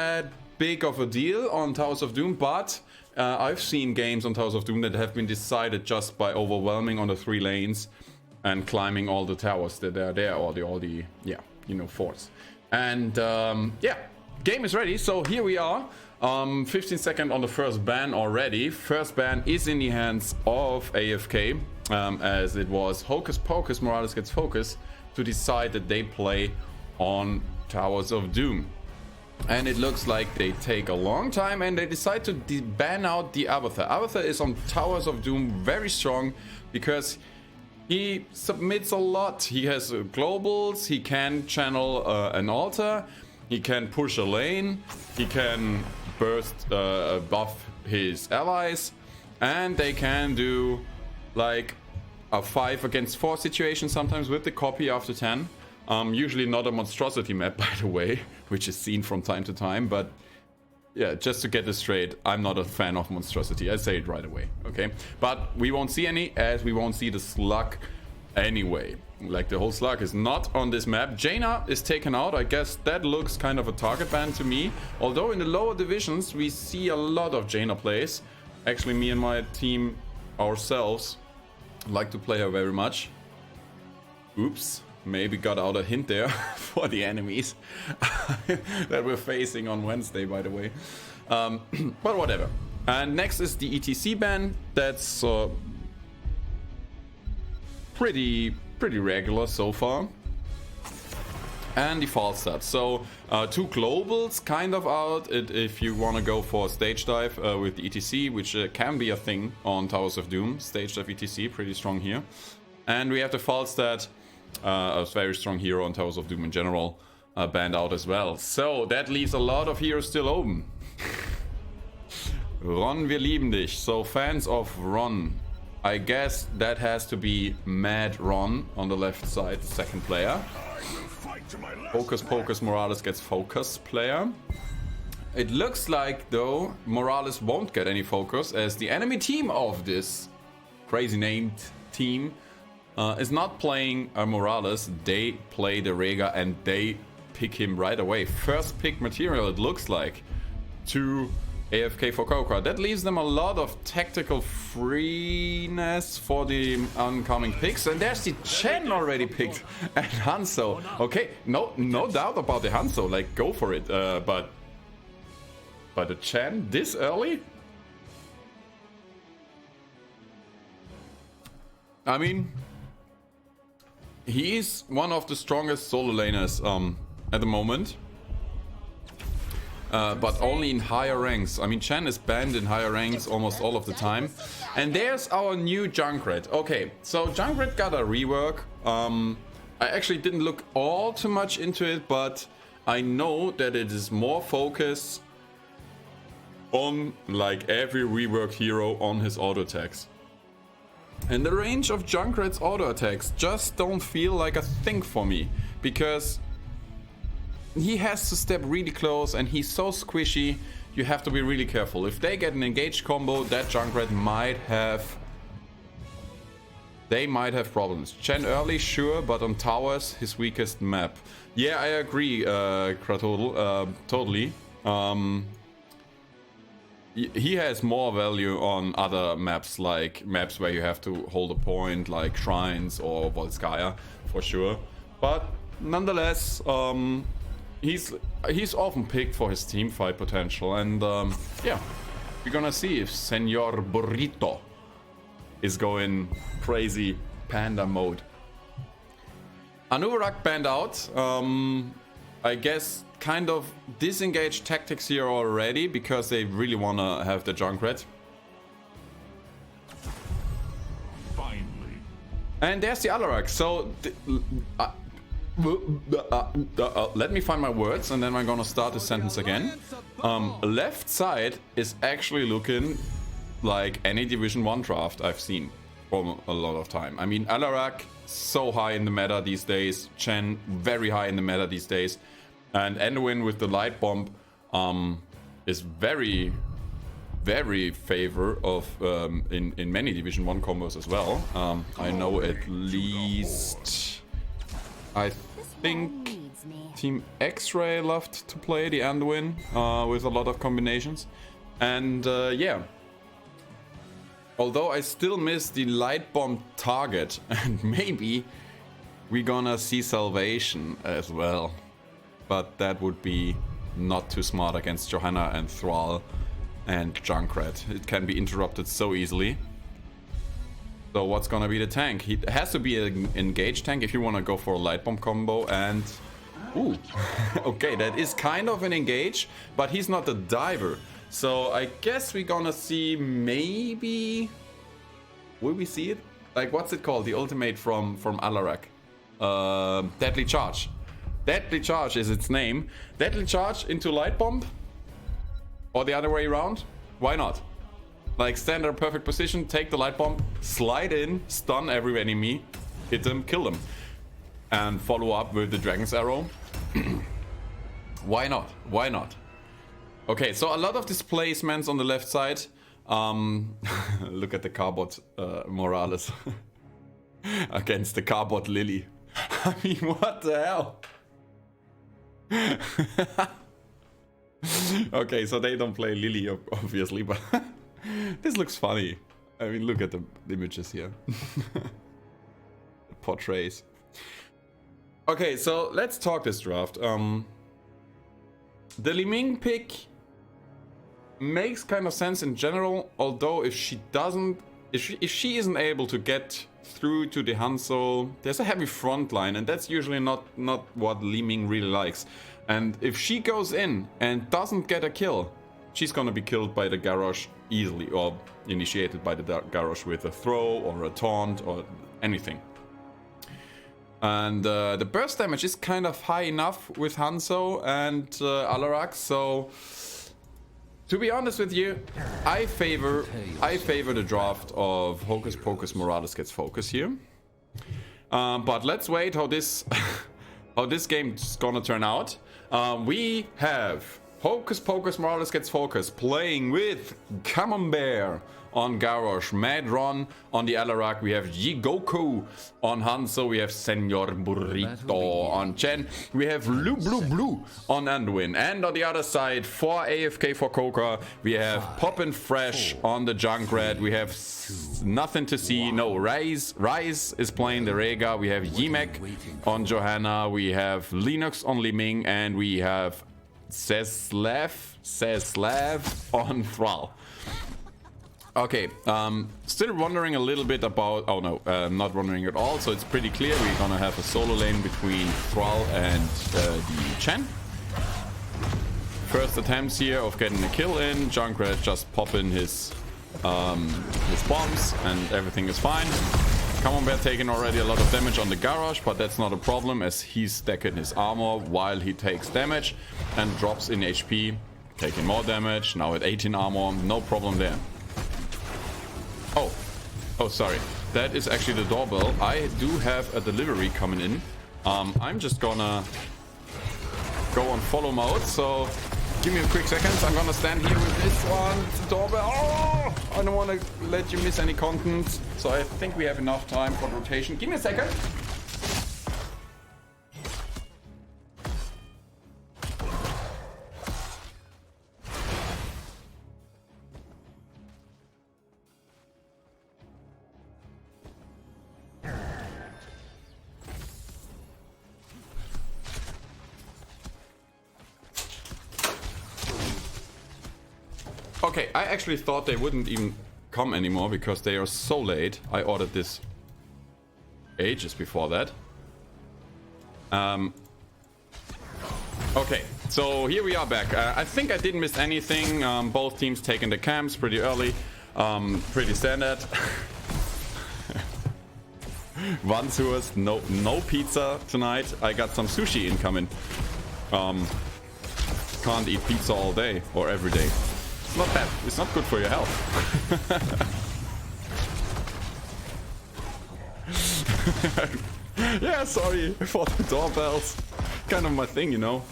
that big of a deal on Towers of Doom, but I've seen games on Towers of Doom that have been decided just by overwhelming on the 3 lanes and climbing all the towers that are there, or all the yeah, you know, forts. And yeah, game is ready. So here we are. 15 seconds on the first ban already. First ban is in the hands of AFK, as it was Hocus Pokus Morales gets Focus to decide that they play on Towers of Doom. And it looks like they take a long time and they decide to ban out the Avatar. Avatar is on Towers of Doom very strong because he submits a lot. He has globals, he can channel an altar, he can push a lane, he can burst buff his allies, and they can do like a 5 against 4 situation sometimes with the copy after 10. Usually not a monstrosity map, by the way, which is seen from time to time, but yeah, just to get this straight, I'm not a fan of monstrosity. I say it right away, okay? But we won't see any, as we won't see the slug anyway. Like, the whole slug is not on this map. Jaina is taken out. I guess that looks kind of a target ban to me. Although in the lower divisions, we see a lot of Jaina plays. Actually, me and my team ourselves like to play her very much. Oops. Maybe got out a hint there for the enemies that we're facing on Wednesday, by the way. But whatever. And next is the ETC ban. That's pretty regular so far. And the false stats. So 2 globals kind of out if you want to go for a stage dive with the ETC, which can be a thing on Towers of Doom. Stage dive ETC, pretty strong here. And we have the false stat. A very strong hero on Towers of Doom in general, banned out as well. So that leaves a lot of heroes still open. Ron, wir lieben dich. So fans of Ron, I guess that has to be Mad Ron on the left side, the second player. Hocus Pokus Morales gets Focus player. It looks like though Morales won't get any focus, as the enemy team of this crazy named team is not playing Morales. They play the Rega and they pick him right away. First pick material, it looks like, to AFK for Coca. That leaves them a lot of tactical freeness for the oncoming picks. And there's the Chen already picked and Hanzo. Okay, no doubt about the Hanzo. Like, go for it. But the Chen this early? I mean, he is one of the strongest solo laners at the moment. But only in higher ranks. I mean, Chen is banned in higher ranks almost all of the time. And there's our new Junkrat. Okay, so Junkrat got a rework. I actually didn't look all too much into it, but I know that it is more focused on like every reworked hero on his auto attacks. And the range of Junkrat's auto attacks just don't feel like a thing for me, because he has to step really close and he's so squishy. You have to be really careful. If they get an engaged combo, that Junkrat might have... They might have problems. Chen early, sure, but on towers, his weakest map. Yeah, I agree, Kratodl, totally. He has more value on other maps, like maps where you have to hold a point, like Shrines or Volskaya, for sure. But nonetheless, he's often picked for his teamfight potential, and yeah, we're gonna see if Senor Burrito is going crazy panda mode. Anurak banned out. I guess kind of disengaged tactics here already because they really want to have the Junkrat. Finally. And there's the Alarak. So let me find my words and then I'm gonna start the sentence again. Left side is actually looking like any Division 1 draft I've seen for a lot of time. I mean, Alarak so high in the meta these days, Chen very high in the meta these days, and Anduin with the light bomb is very favor of in many Division 1 combos as well. I know at least, I think needs me. Team X-Ray loved to play the Anduin with a lot of combinations. And yeah. Although I still miss the light bomb target, and maybe we're gonna see Salvation as well. But that would be not too smart against Johanna and Thrall and Junkrat. It can be interrupted so easily. So what's gonna be the tank? He has to be an engaged tank if you wanna go for a light bomb combo and... Ooh, okay, that is kind of an engage, but he's not a diver. So I guess we're gonna see maybe... Will we see it? Like, what's it called? The ultimate from Alarak. Deadly Charge. Deadly Charge is its name. Deadly Charge into Light Bomb? Or the other way around? Why not? Like, stand in a perfect position, take the Light Bomb, slide in, stun every enemy, hit them, kill them. And follow up with the Dragon's Arrow. Why not? Why not? Okay, so a lot of displacements on the left side. Look at the Carbot Morales against the Carbot Lily. I mean, what the hell? Okay, so they don't play Lily, obviously, but this looks funny. I mean, look at the images here. The portraits. Okay, so let's talk this draft. The Li Ming pick makes kind of sense in general, although if she isn't able to get through to the Hanzo, there's a heavy front line, and that's usually not what Li Ming really likes. And if she goes in and doesn't get a kill, she's gonna be killed by the Garrosh easily, or initiated by the Garrosh with a throw or a taunt or anything. And the burst damage is kind of high enough with Hanzo and Alarak, so to be honest with you, I favor the draft of Hocus Pocus Morales gets Focus here. But let's wait how this how this game's gonna turn out. We have Hocus Pocus Morales gets Focus playing with Camembert on Garrosh, Madron on the Alarak, we have Jigoku on Hanzo, we have Senor Burrito on Chen, we have Blue on Anduin, and on the other side, for AFK for Coca, we have Poppin' Fresh on the Junkrat, we have nothing to see, no, Rise is playing the Rega, we have Yimek on Johanna, we have Linux on Li Ming, and we have Ceslav on Thrall. Okay, still wondering a little bit about... Oh no, not wondering at all. So it's pretty clear we're gonna have a solo lane between Thrall and the Chen. First attempts here of getting a kill in. Junkrat just popping his bombs and everything is fine. Camembert taking already a lot of damage on the Garrosh, but that's not a problem as he's stacking his armor while he takes damage and drops in HP, taking more damage. Now at 18 armor, no problem there. Oh, sorry. That is actually the doorbell. I do have a delivery coming in. I'm just gonna go on follow mode, so give me a quick second. I'm gonna stand here with this one. It's the doorbell. Oh, I don't want to let you miss any content, so I think we have enough time for rotation. Give me a second. Okay, I actually thought they wouldn't even come anymore because they are so late. I ordered this ages before that. Okay, so here we are back. I think I didn't miss anything. Both teams taking the camps pretty early. Pretty standard. One source, no pizza tonight. I got some sushi incoming. Can't eat pizza all day or every day. It's not bad. It's not good for your health. Yeah, sorry for the doorbells. Kind of my thing, you know.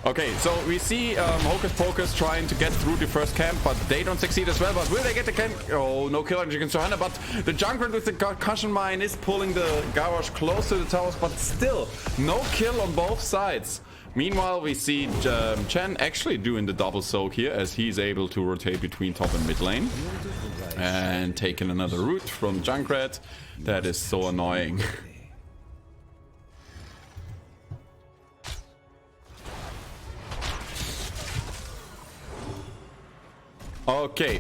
Okay, so we see Hocus Pocus trying to get through the first camp, but they don't succeed as well. But will they get the camp? Oh, no kill against Johanna, but the Junkrat with the concussion mine is pulling the garage close to the towers, but still no kill on both sides. Meanwhile, we see Chen actually doing the double soak here, as he's able to rotate between top and mid lane and taking another route from Junkrat. That is so annoying. Okay,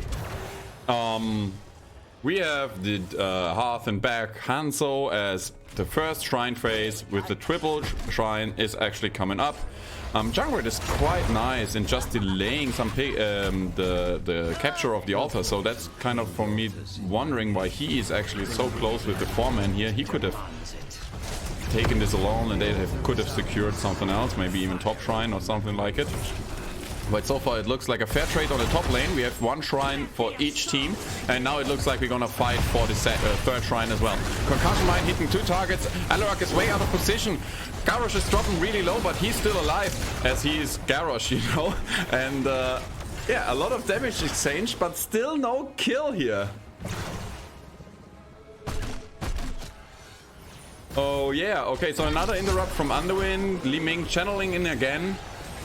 we have the Hearth and back Hanzo as the first shrine phase with the triple shrine is actually coming up. Junkrat is quite nice in just delaying some the capture of the altar, so that's kind of for me wondering why he is actually so close with the 4-man here. He could have taken this alone and they could have secured something else, maybe even top shrine or something like it. But so far it looks like a fair trade on the top lane. We have one shrine for each team, and now it looks like we're gonna fight for the third shrine as well. Concussion mine hitting 2 targets. Alarak is way out of position. Garrosh is dropping really low, but he's still alive as he is Garrosh, you know. And yeah, a lot of damage exchanged, but still no kill here. Oh yeah, okay, so another interrupt from Underwind. Li Ming channeling in again.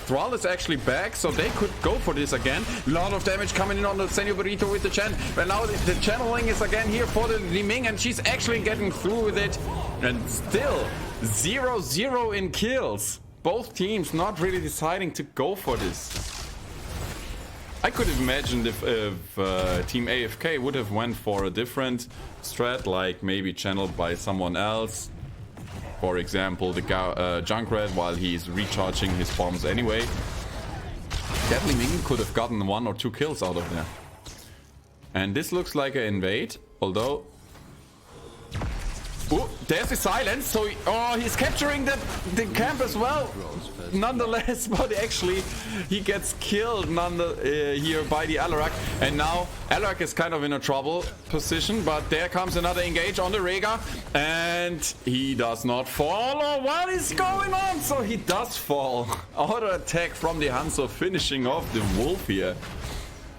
Thrall is actually back, so they could go for this again. A lot of damage coming in on the Senor Burrito with the Chen. But now the channeling is again here for the Li Ming, and she's actually getting through with it. And still 0-0 in kills. Both teams not really deciding to go for this. I could have imagined if Team AFK would have went for a different strat, like maybe channeled by someone else. For example, the Junkrat while he's recharging his bombs anyway. That Li Ming could have gotten 1 or 2 kills out of there. And this looks like an invade, although... Oh, there's the silence, so he's capturing the camp as well. Nonetheless, but actually he gets killed here by the Alarak. And now Alarak is kind of in a trouble position, but there comes another engage on the Rega, and he does not fall. Oh, what is going on? So he does fall. Auto attack from the Hanzo finishing off the Wolf here.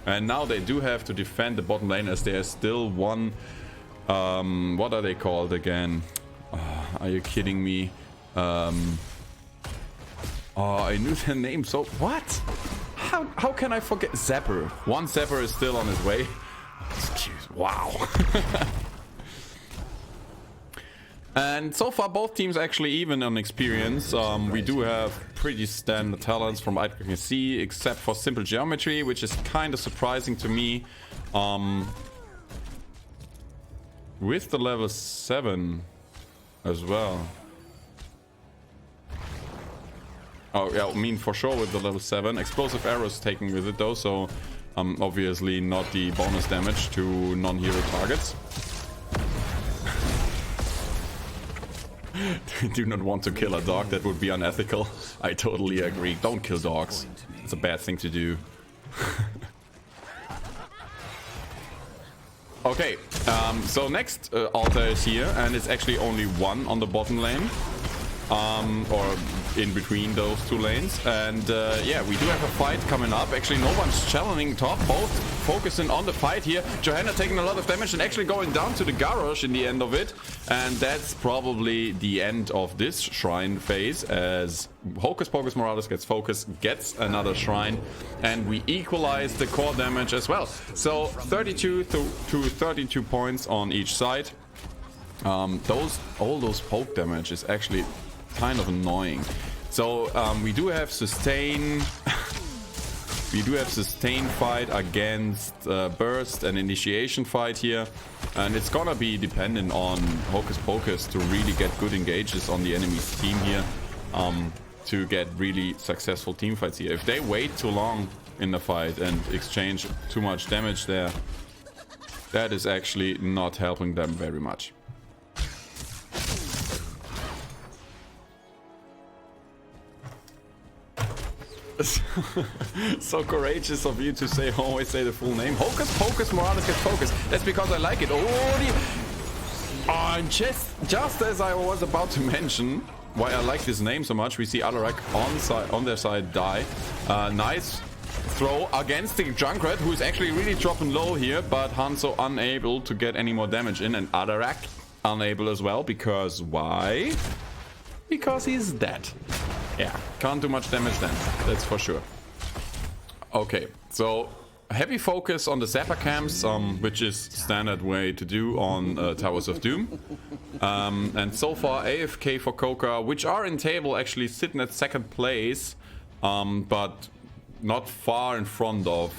And now they do have to defend the bottom lane as there's still one... what are they called again? Are you kidding me? Oh, I knew their name. So what? How can I forget? Zapper. One Zapper is still on his way. Excuse. Wow. And so far both teams actually even on experience. We do have pretty standard talents from what I can see, except for simple geometry, which is kind of surprising to me. With the level 7 as well. Oh yeah, I mean for sure with the level 7. Explosive arrows taken with it though, so obviously not the bonus damage to non-hero targets. Do not want to kill a dog, that would be unethical. I totally agree. Don't kill dogs. It's a bad thing to do. Okay, so next altar is here, and it's actually only one on the bottom lane, or in between those two lanes. And yeah, we do have a fight coming up. Actually, no one's challenging top, both focusing on the fight here. Johanna taking a lot of damage and actually going down to the Garrosh in the end of it. And that's probably the end of this shrine phase, as Hocus Pocus Morales gets focus, gets another shrine, and we equalize the core damage as well. So 32 to 32 points on each side. All those poke damage is actually kind of annoying. So we do have sustain. We do have sustain fight against burst and initiation fight here, and it's gonna be dependent on Hocus Pocus to really get good engages on the enemy's team here, to get really successful team fights here. If they wait too long in the fight and exchange too much damage there, that is actually not helping them very much. So courageous of you to say, always say the full name. Hocus Pocus Morales gets focus. That's because I like it. Oh, just as I was about to mention, why I like this name so much. We see Alarak on their side die. Nice throw against the Junkrat, who is actually really dropping low here, but Hanzo unable to get any more damage in, and Alarak unable as well, because why? Because he's dead. Yeah, can't do much damage then, that's for sure. Okay, so heavy focus on the Zapper camps, which is standard way to do on Towers of Doom. And so far AFK for Coca, which are in table actually sitting at second place, but not far in front of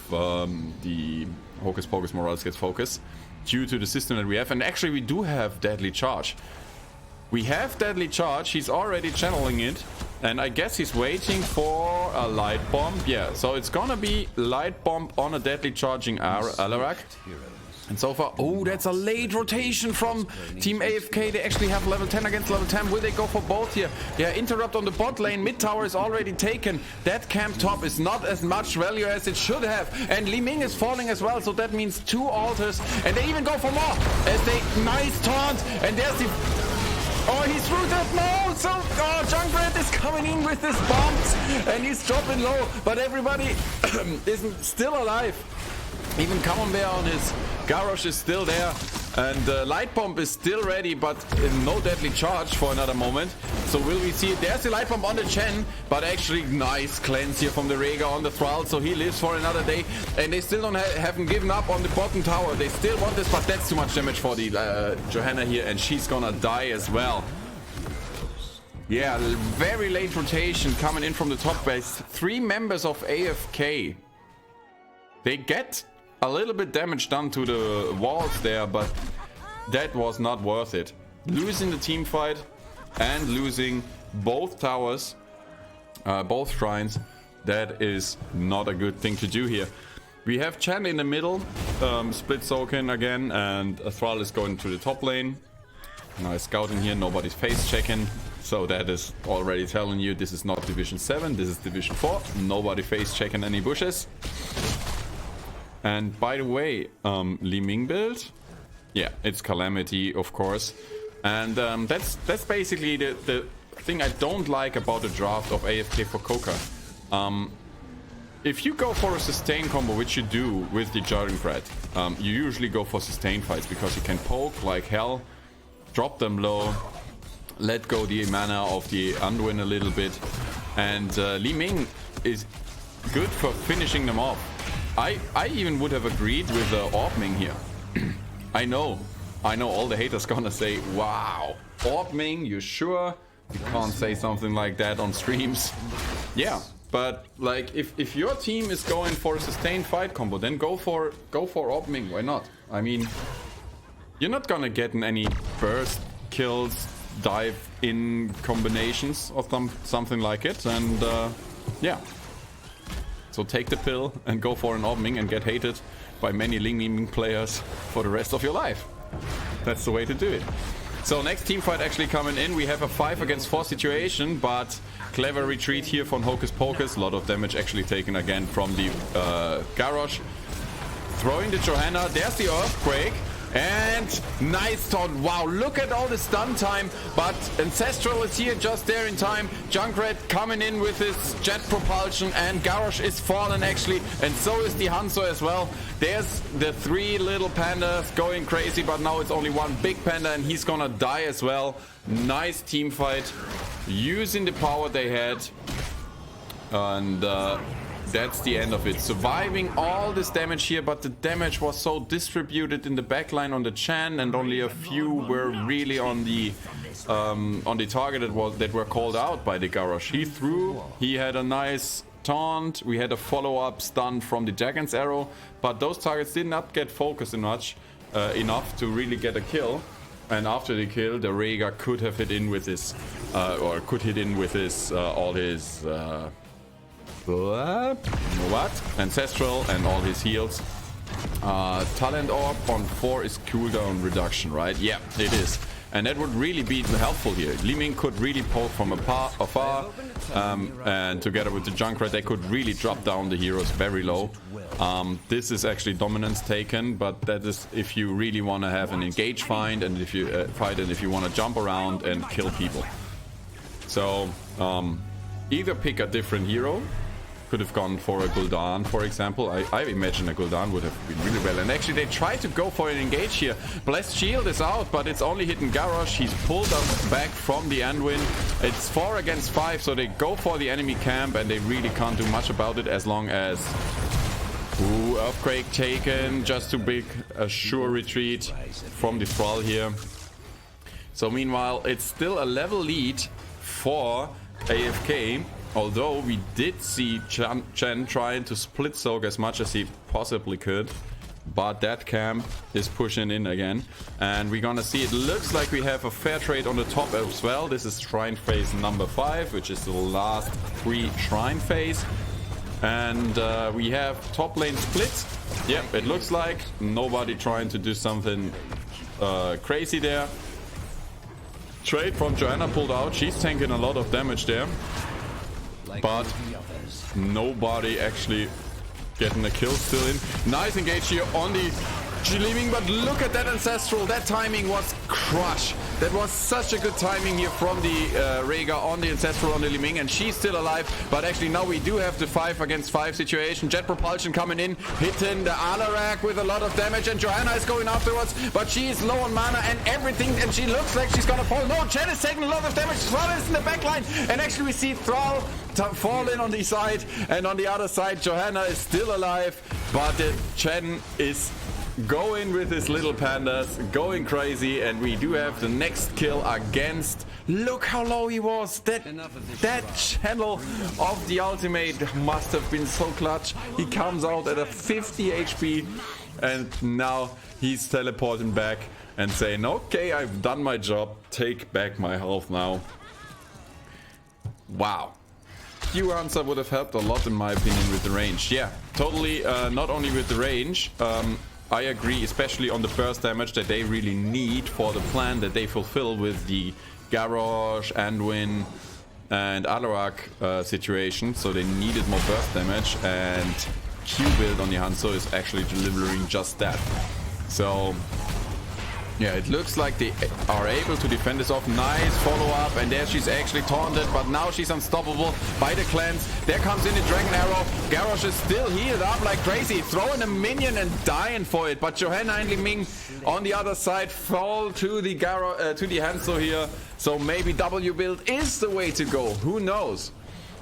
the Hocus Pocus Morales gets focus due to the system that we have. And actually we do have Deadly Charge. We have Deadly Charge, he's already channeling it, and I guess he's waiting for a Light Bomb. Yeah, so it's gonna be Light Bomb on a Deadly Charging Alarak. And so far, oh, that's a late rotation from Team AFK. They actually have level 10 against level 10. Will they go for both here? Yeah, interrupt on the bot lane. Mid tower is already taken. That camp top is not as much value as it should have. And Li Ming is falling as well, so that means 2 altars. And they even go for more as they nice taunt. And there's the... Oh, he's rooted. No! So, oh, Junkrat is coming in with his bombs. And he's dropping low. But everybody isn't still alive. Even Camembert on his Garrosh is still there, and Light Bomb is still ready, but no Deadly Charge for another moment. So will we see it? There's the Light Bomb on the Chen, but actually nice cleanse here from the Rhaegar on the Thrall, so he lives for another day. And they still haven't given up on the bottom tower. They still want this, but that's too much damage for the Johanna here, and she's gonna die as well. Yeah, very late rotation coming in from the top base. 3 members of AFK. They get a little bit damage done to the walls there, but that was not worth it. Losing the team fight and losing both towers, both shrines, that is not a good thing to do here. We have Chen in the middle, split Soken again, and Thrall is going to the top lane. Nice scouting here, nobody's face checking, so that is already telling you this is not Division 7, this is Division 4. Nobody face checking any bushes. And by the way, Li Ming build, yeah, it's Calamity, of course. And that's basically the thing I don't like about the draft of AFK for Coca. If you go for a sustain combo, which you do with the Junkrat, you usually go for sustain fights because you can poke like hell, drop them low, let go the mana of the Anduin a little bit, and Li Ming is good for finishing them off. I even would have agreed with Orb Ming here. I know all the haters gonna say, wow, Orb Ming, you sure? You can't say something like that on streams. Yeah, but like if your team is going for a sustained fight combo, then go for Orb Ming, why not? I mean, you're not gonna get in any burst kills, dive in combinations or something like it, and yeah. So take the pill and go for an Orb Ming and get hated by many Li Ming players for the rest of your life. That's the way to do it. So next team fight actually coming in. We have a 5 against 4 situation, but clever retreat here from Hocus Pocus. A lot of damage actually taken again from the Garrosh. Throwing the Johanna. There's the Earthquake. And nice taunt. Wow, look at all the stun time. But Ancestral is here just there in time. Junkrat coming in with his jet propulsion, and Garrosh is fallen actually, and so is the Hanzo as well. There's the 3 little pandas going crazy, but now it's only 1 big panda, and he's gonna die as well. Nice team fight, using the power they had, and that's the end of it. Surviving all this damage here, but the damage was so distributed in the backline on the Chan, and only a few were really on the target that were called out by the Garrosh. He threw, he had a nice taunt, we had a follow-up stun from the Dragon's Arrow, but those targets did not get focused enough to really get a kill. And after the kill, the Rhaegar could have hit in with his, all his Ancestral and all his heals. Talent Orb on 4 is cooldown reduction, right? Yeah, it is. And that would really be helpful here. Li Ming could really poke from afar, and together with the Junkrat, they could really drop down the heroes very low. This is actually dominance taken, but that is if you really want to have an engage fight, and if you want to jump around and kill people. So either pick a different hero. Could have gone for a Gul'dan, for example. I imagine a Gul'dan would have been really well. And actually, they tried to go for an engage here. Blessed Shield is out, but it's only hitting Garrosh. He's pulled us back from the Anduin. It's 4 against 5, so they go for the enemy camp, and they really can't do much about it as long as... Ooh, Earthquake taken, just to big a sure retreat from the Thrall here. So meanwhile, it's still a level lead for AFK. Although we did see Chen trying to split soak as much as he possibly could. But that camp is pushing in again. And we're gonna see, it looks like we have a fair trade on the top as well. This is Shrine Phase number 5, which is the last 3 Shrine Phase. And we have top lane split. Yep, it looks like nobody trying to do something crazy there. Trade from Johanna pulled out. She's tanking a lot of damage there. But nobody actually getting a kill still in. Nice engage here on the Li-Ming, but look at that Ancestral. That timing was crush. That was such a good timing here from the Rhaegar on the Ancestral on the Li-Ming, and she's still alive. But actually now we do have the 5 against 5 situation. Jet Propulsion coming in, hitting the Alarak with a lot of damage, and Johanna is going afterwards, but she is low on mana and everything, and she looks like she's gonna fall. No, Jet is taking a lot of damage. Thrall is in the back line, and actually we see Thrall fall in on the side, and on the other side Johanna is still alive, but Chen is going with his little pandas, going crazy, and we do have the next kill against... Look how low he was. That channel of the ultimate must have been so clutch. He comes out at a 50 HP, and now he's teleporting back and saying, okay, I've done my job, take back my health now. Wow. Q answer would have helped a lot in my opinion with the range. Yeah, totally, not only with the range, I agree, especially on the burst damage that they really need for the plan that they fulfill with the Garrosh, Anduin, and Alarak situation. So they needed more burst damage, and Q build on the Hanzo is actually delivering just that. So yeah, it looks like they are able to defend this off. Nice follow-up, and there she's actually taunted, but now she's unstoppable by the cleanse. There comes in the Dragon Arrow. Garrosh is still healed up like crazy, throwing a minion and dying for it. But Johanna and Li-Ming on the other side fall to the Hanzo here. So maybe W build is the way to go. Who knows?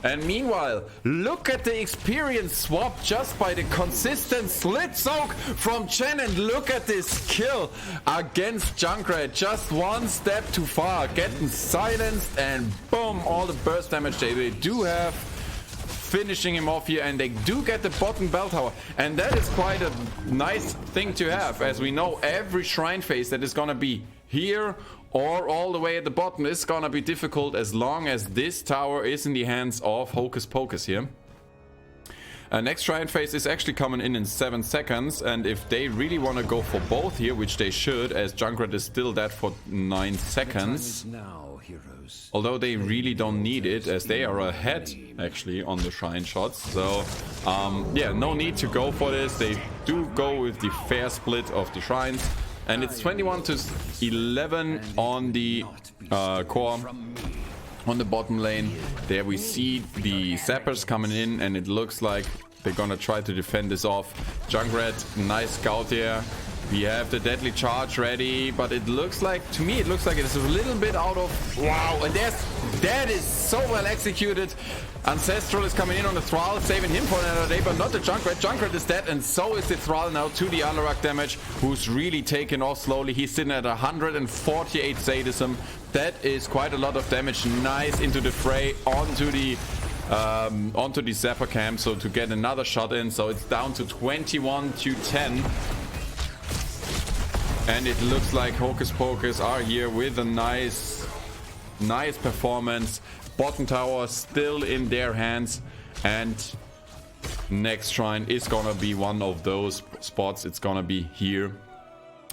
And meanwhile, look at the experience swap just by the consistent slit soak from Chen, and look at this kill against Junkrat. Just one step too far, getting silenced, and boom, all the burst damage they do have, finishing him off here, and they do get the bottom bell tower. And that is quite a nice thing to have, as we know every shrine phase that is gonna be here or all the way at the bottom is gonna be difficult as long as this tower is in the hands of Hocus Pocus here. Next shrine phase is actually coming in 7 seconds, and if they really want to go for both here, which they should, as Junkrat is still dead for 9 seconds, although they really don't need it, as they are ahead actually on the shrine shots. So yeah, no need to go for this. They do go with the fair split of the shrines. And it's 21 to 11 on the core, on the bottom lane. There we see the Zappers coming in, and it looks like they're gonna try to defend this off. Junkrat, nice scout there. We have the deadly charge ready, but it looks like, to me, it looks like it's a little bit out of... Wow, and that is so well executed. Ancestral is coming in on the Thrall, saving him for another day, but not the Junkrat. Junkrat is dead, and so is the Thrall now to the Alarak damage, who's really taken off slowly. He's sitting at 148 sadism. That is quite a lot of damage. Nice into the fray, onto the Zapper camp, so to get another shot in. So it's down to 21 to 10. And it looks like Hocus Pocus are here with a nice performance. Bottom tower still in their hands, and next shrine is gonna be one of those spots. It's gonna be here,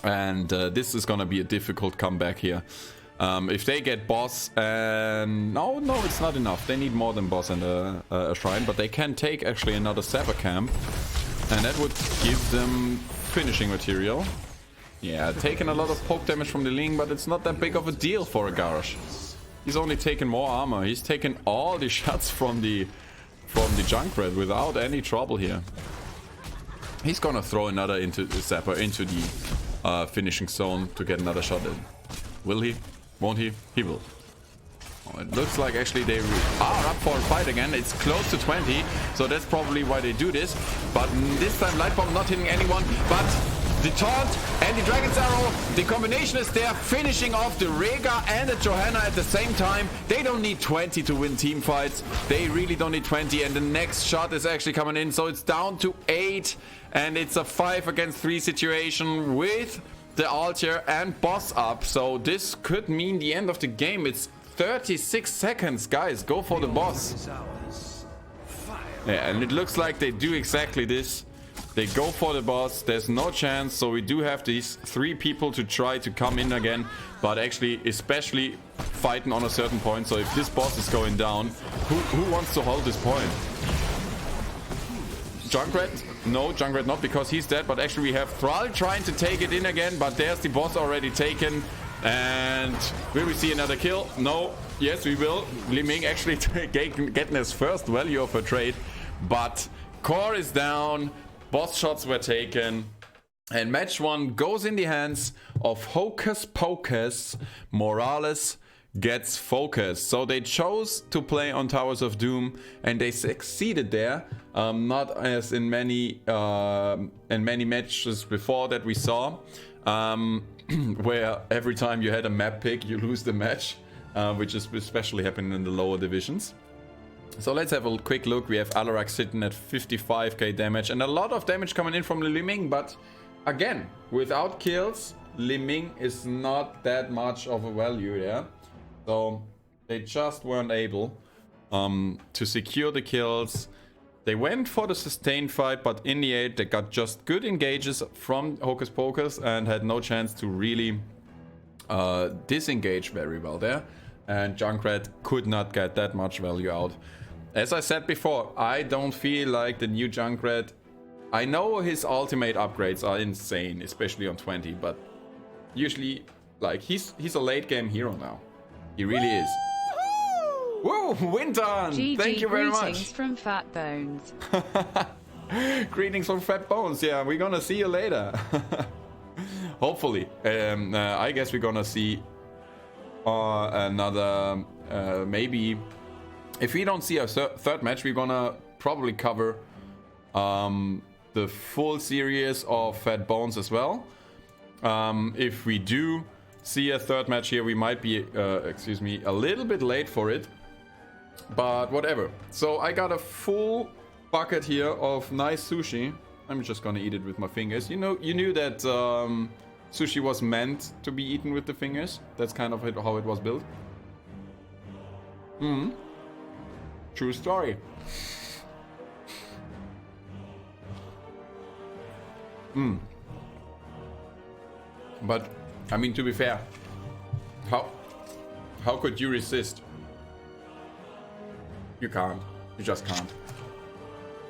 and this is gonna be a difficult comeback here. If they get boss, and no, it's not enough. They need more than boss and a shrine, but they can take actually another Zapper camp, and that would give them finishing material. Yeah, taking a lot of poke damage from the Ling, but it's not that big of a deal for a Garrosh. He's only taken more armor. He's taken all the shots from the Junkrat without any trouble here. He's gonna throw another zapper into the finishing zone to get another shot in. Will he? Won't he? He will. Oh, it looks like actually they are up for a fight again. It's close to 20, so that's probably why they do this. But this time Light Bomb not hitting anyone, but the taunt and the Dragon's Arrow, the combination is there, finishing off the Rega and the Johanna at the same time. They don't need 20 to win team fights. They really don't need 20, and the next shot is actually coming in, so it's down to 8, and it's a 5 against 3 situation with the Altair and boss up. So this could mean the end of the game. It's 36 seconds, guys. Go for the boss. Yeah, and it looks like they do exactly this. They go for the boss. There's no chance. So we do have these 3 people to try to come in again. But actually, especially fighting on a certain point. So if this boss is going down, who wants to hold this point? Junkrat? No, Junkrat not, because he's dead. But actually we have Thrall trying to take it in again. But there's the boss already taken. And will we see another kill? No. Yes, we will. Li Ming actually getting his first value of a trade. But core is down. Boss shots were taken. And match 1 goes in the hands of Hocus Pokus. Morales gets Focus. So they chose to play on Towers of Doom, and they succeeded there. Not as in many matches before that we saw. Where every time you had a map pick, you lose the match, which is especially happening in the lower divisions. So let's have a quick look. We have Alarak sitting at 55k damage, and a lot of damage coming in from Li Ming, but again, without kills, Li Ming is not that much of a value there. So they just weren't able to secure the kills. They went for the sustained fight, but in the end, they got just good engages from Hocus Pocus and had no chance to really disengage very well there. And Junkrat could not get that much value out. As I said before, I don't feel like the new Junkrat... I know his ultimate upgrades are insane, especially on 20, but usually, like, he's a late game hero now. He really is. Whoa, Winton! Thank you very much. Greetings from Fat Bones. Greetings from Fat Bones. Yeah, we're gonna see you later. Hopefully. I guess we're gonna see another, maybe... If we don't see a third match, we're gonna probably cover the full series of Fat Bones as well. If we do see a third match here, we might be, a little bit late for it. But whatever. So I got a full bucket here of nice sushi. I'm just gonna eat it with my fingers. You knew that sushi was meant to be eaten with the fingers. That's kind of how it was built. True story. But I mean, to be fair, how could you resist? You can't. You just can't.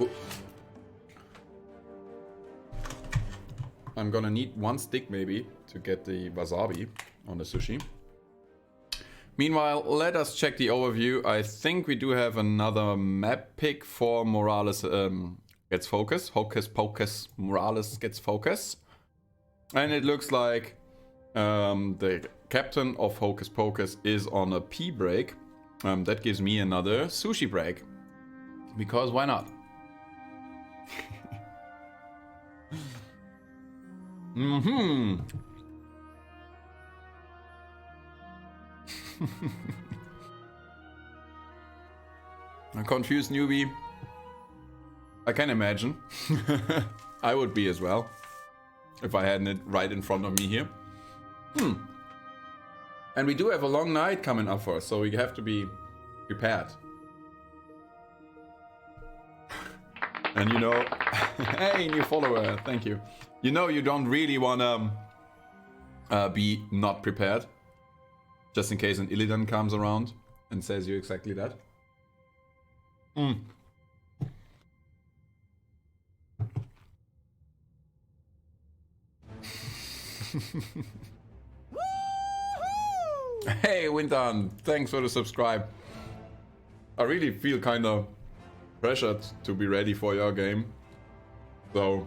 Ooh. I'm gonna need 1 stick maybe to get the wasabi on the sushi. Meanwhile, let us check the overview. I think we do have another map pick for Morales gets Focus. Hocus Pocus Morales gets Focus. And it looks like the captain of Hocus Pocus is on a pee break. That gives me another sushi break. Because why not? A confused newbie. I can imagine. I would be as well. If I had it right in front of me here. And we do have a long night coming up for us, so we have to be prepared. And you know... Hey, new follower, thank you. You know you don't really wanna be not prepared. Just in case an Illidan comes around and says you exactly that. Hey, Wintan, thanks for the subscribe. I really feel kind of pressured to be ready for your game. So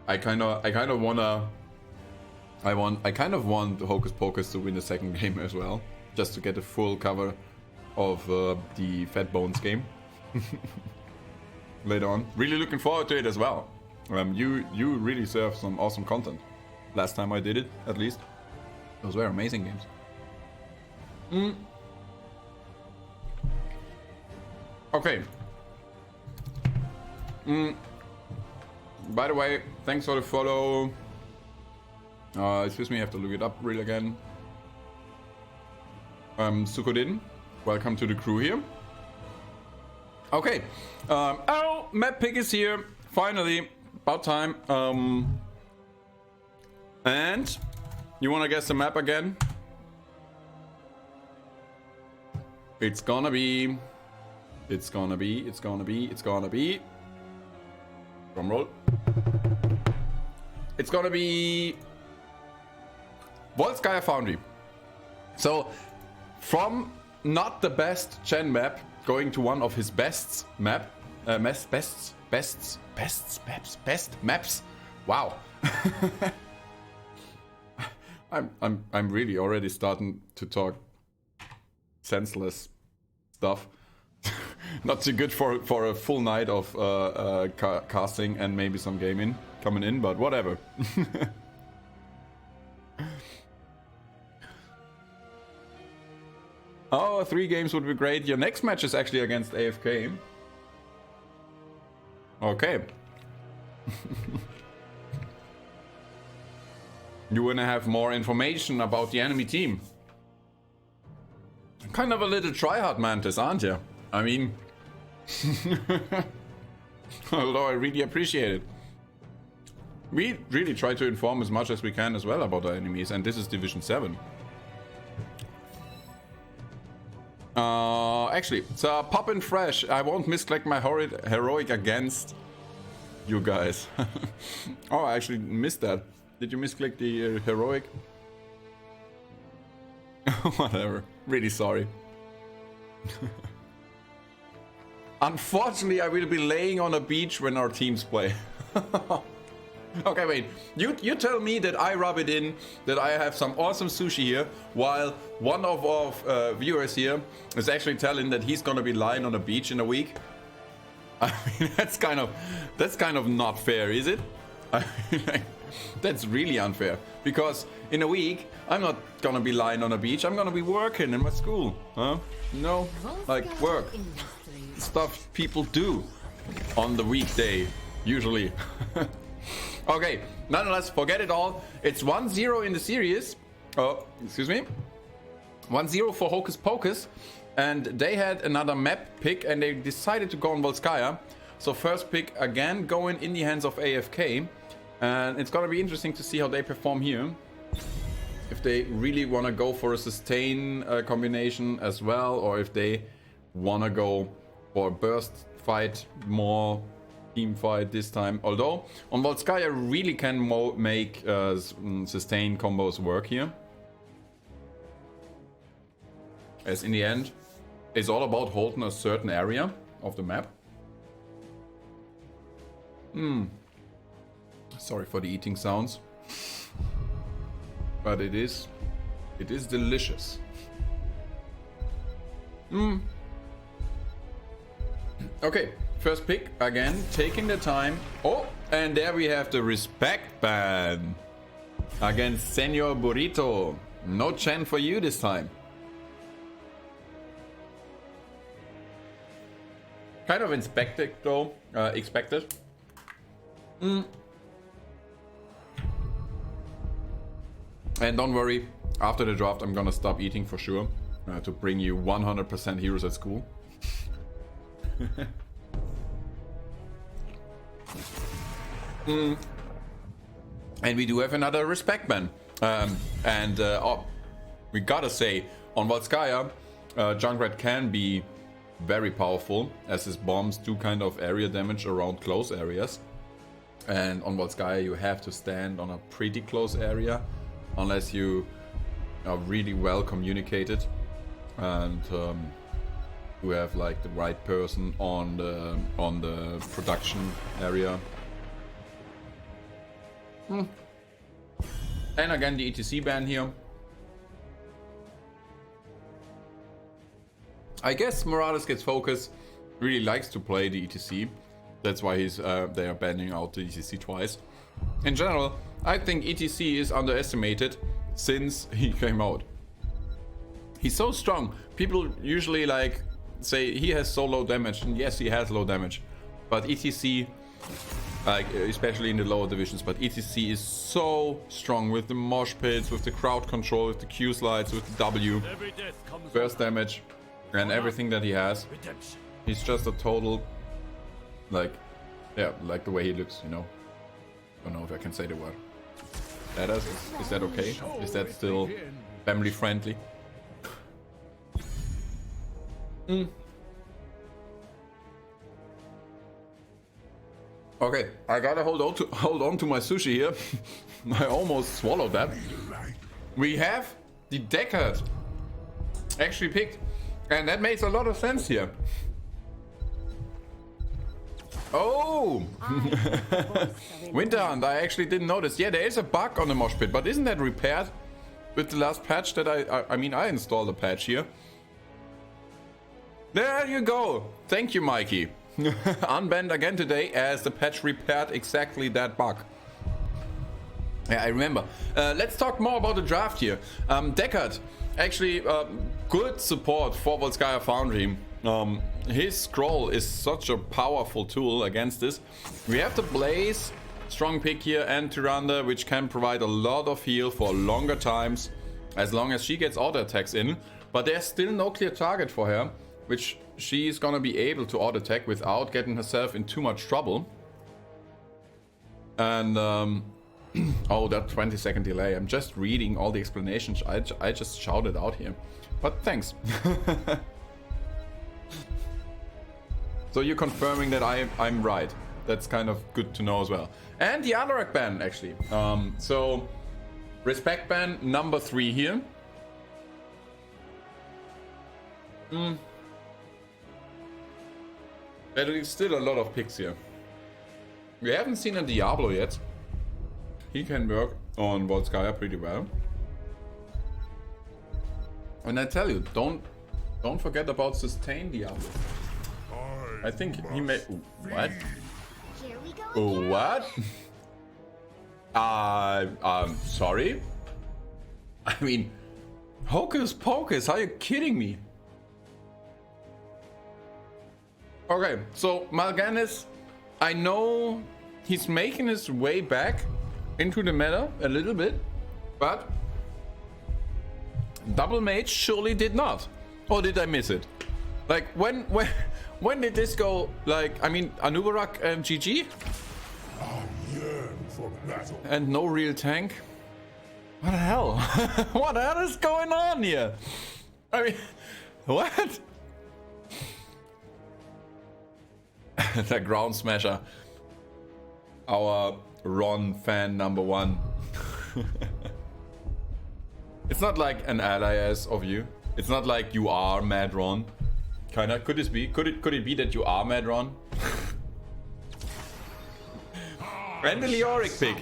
I kind of want Hocus Pocus to win the second game as well, just to get a full cover of the Fat Bones game later on. Really looking forward to it as well. You really serve some awesome content. Last time I did it, at least, those were amazing games. Okay. By the way, thanks for the follow. Excuse me, I have to look it up real again. Sukodin, welcome to the crew here. Okay. Oh, map pick is here. Finally, about time. And you wanna guess the map again? It's gonna be. Drum roll. It's gonna be Volskaya Foundry. So, from not the best Chen map, going to one of his best map, best maps. Wow. I'm really already starting to talk senseless stuff. Not too good for a full night of casting and maybe some gaming coming in, but whatever. Oh, 3 games would be great. Your next match is actually against AFK. Okay. You wanna have more information about the enemy team? Kind of a little tryhard mantis, aren't you? I mean, although I really appreciate it. We really try to inform as much as we can as well about our enemies, and this is Division 7. Actually, so poppin' fresh. I won't misclick my heroic against you guys. Oh, I actually missed that. Did you misclick the heroic? Whatever. Really sorry. Unfortunately, I will be laying on a beach when our teams play. Okay, wait. You tell me that I rub it in, that I have some awesome sushi here, while one of our viewers here is actually telling that he's gonna be lying on a beach in a week. I mean, that's kind of not fair, is it? I mean, that's really unfair. Because in a week, I'm not gonna be lying on a beach. I'm gonna be working in my school, huh? No, like work. Stuff people do on the weekday, usually. Okay, nonetheless, forget it all. It's 1-0 in the series. Oh, excuse me. 1-0 for Hocus Pocus. And they had another map pick and they decided to go on Volskaya. So first pick again going in the hands of AFK. And it's gonna be interesting to see how they perform here. If they really wanna go for a sustain combination as well, or if they wanna go for a burst fight, more team fight this time. Although on Volskaya really can make sustain combos work here. As in the end, it's all about holding a certain area of the map. Sorry for the eating sounds. But it is delicious. Okay, first pick again, taking the time. Oh, and there we have the respect ban against Senor Burrito. No Chen for you this time. Kind of expected though. Expected. And don't worry, after the draft I'm gonna stop eating for sure, to bring you 100% heroes at school. And we do have another respect ban. We gotta say, on Volskaya, Junkrat can be very powerful, as his bombs do kind of area damage around close areas. And on Volskaya you have to stand on a pretty close area, unless you are really well communicated, and we have like the right person on the production area. And again, the ETC ban here. I guess Morales gets focus. Really likes to play the ETC. That's why they are banning out the ETC twice. In general, I think ETC is underestimated since he came out. He's so strong. People usually like say he has so low damage, and yes, he has low damage. But ETC, like especially in the lower divisions, but ETC is so strong with the mosh pits, with the crowd control, with the Q slides, with the W, burst damage, and everything that he has. He's just a total, like, yeah, like the way he looks, you know. I don't know if I can say the word. Is that okay? Is that still family friendly? Okay, I gotta hold on to my sushi here. I almost swallowed that. We have the Deckard actually picked, and that makes a lot of sense here. Oh! Winterhunt, I actually didn't notice. Yeah, there is a bug on the mosh pit, but isn't that repaired with the last patch that I mean, I installed a patch here. There you go. Thank you, Mikey. Unbanned again today as the patch repaired exactly that bug. Yeah, I remember. Let's talk more about the draft here. Deckard, actually good support for Volskaya Foundry. His scroll is such a powerful tool against this. We have the Blaze, strong pick here, and Tyrande, which can provide a lot of heal for longer times, as long as she gets auto attacks in. But there's still no clear target for her, which she's gonna be able to auto attack without getting herself in too much trouble. And oh, that 20-second delay. I'm just reading all the explanations. I just shouted out here, but thanks. So you're confirming that I'm right. That's kind of good to know as well. And the Alarak ban, actually. So respect ban number 3 here. There is still a lot of picks here. We haven't seen a Diablo yet. He can work on Volskaya pretty well. And I tell you, don't forget about sustain Diablo. I think he may. What? Here we go. Oh, what? Sorry. I mean, Hocus Pokus, are you kidding me? Okay, so Mal'Ganis, I know he's making his way back into the meta a little bit, but Double Mage surely did not. Or did I miss it? Like, when did this go? Like, I mean, Anubarak and GG? I yearn for battle. And no real tank? What the hell? What the hell is going on here? I mean, what? The Ground Smasher. Our Ron fan number 1. It's not like an alias of you. It's not like you are Mad Ron. Kinda. Could this be? Could it be that you are Mad Ron? And the Leoric pick.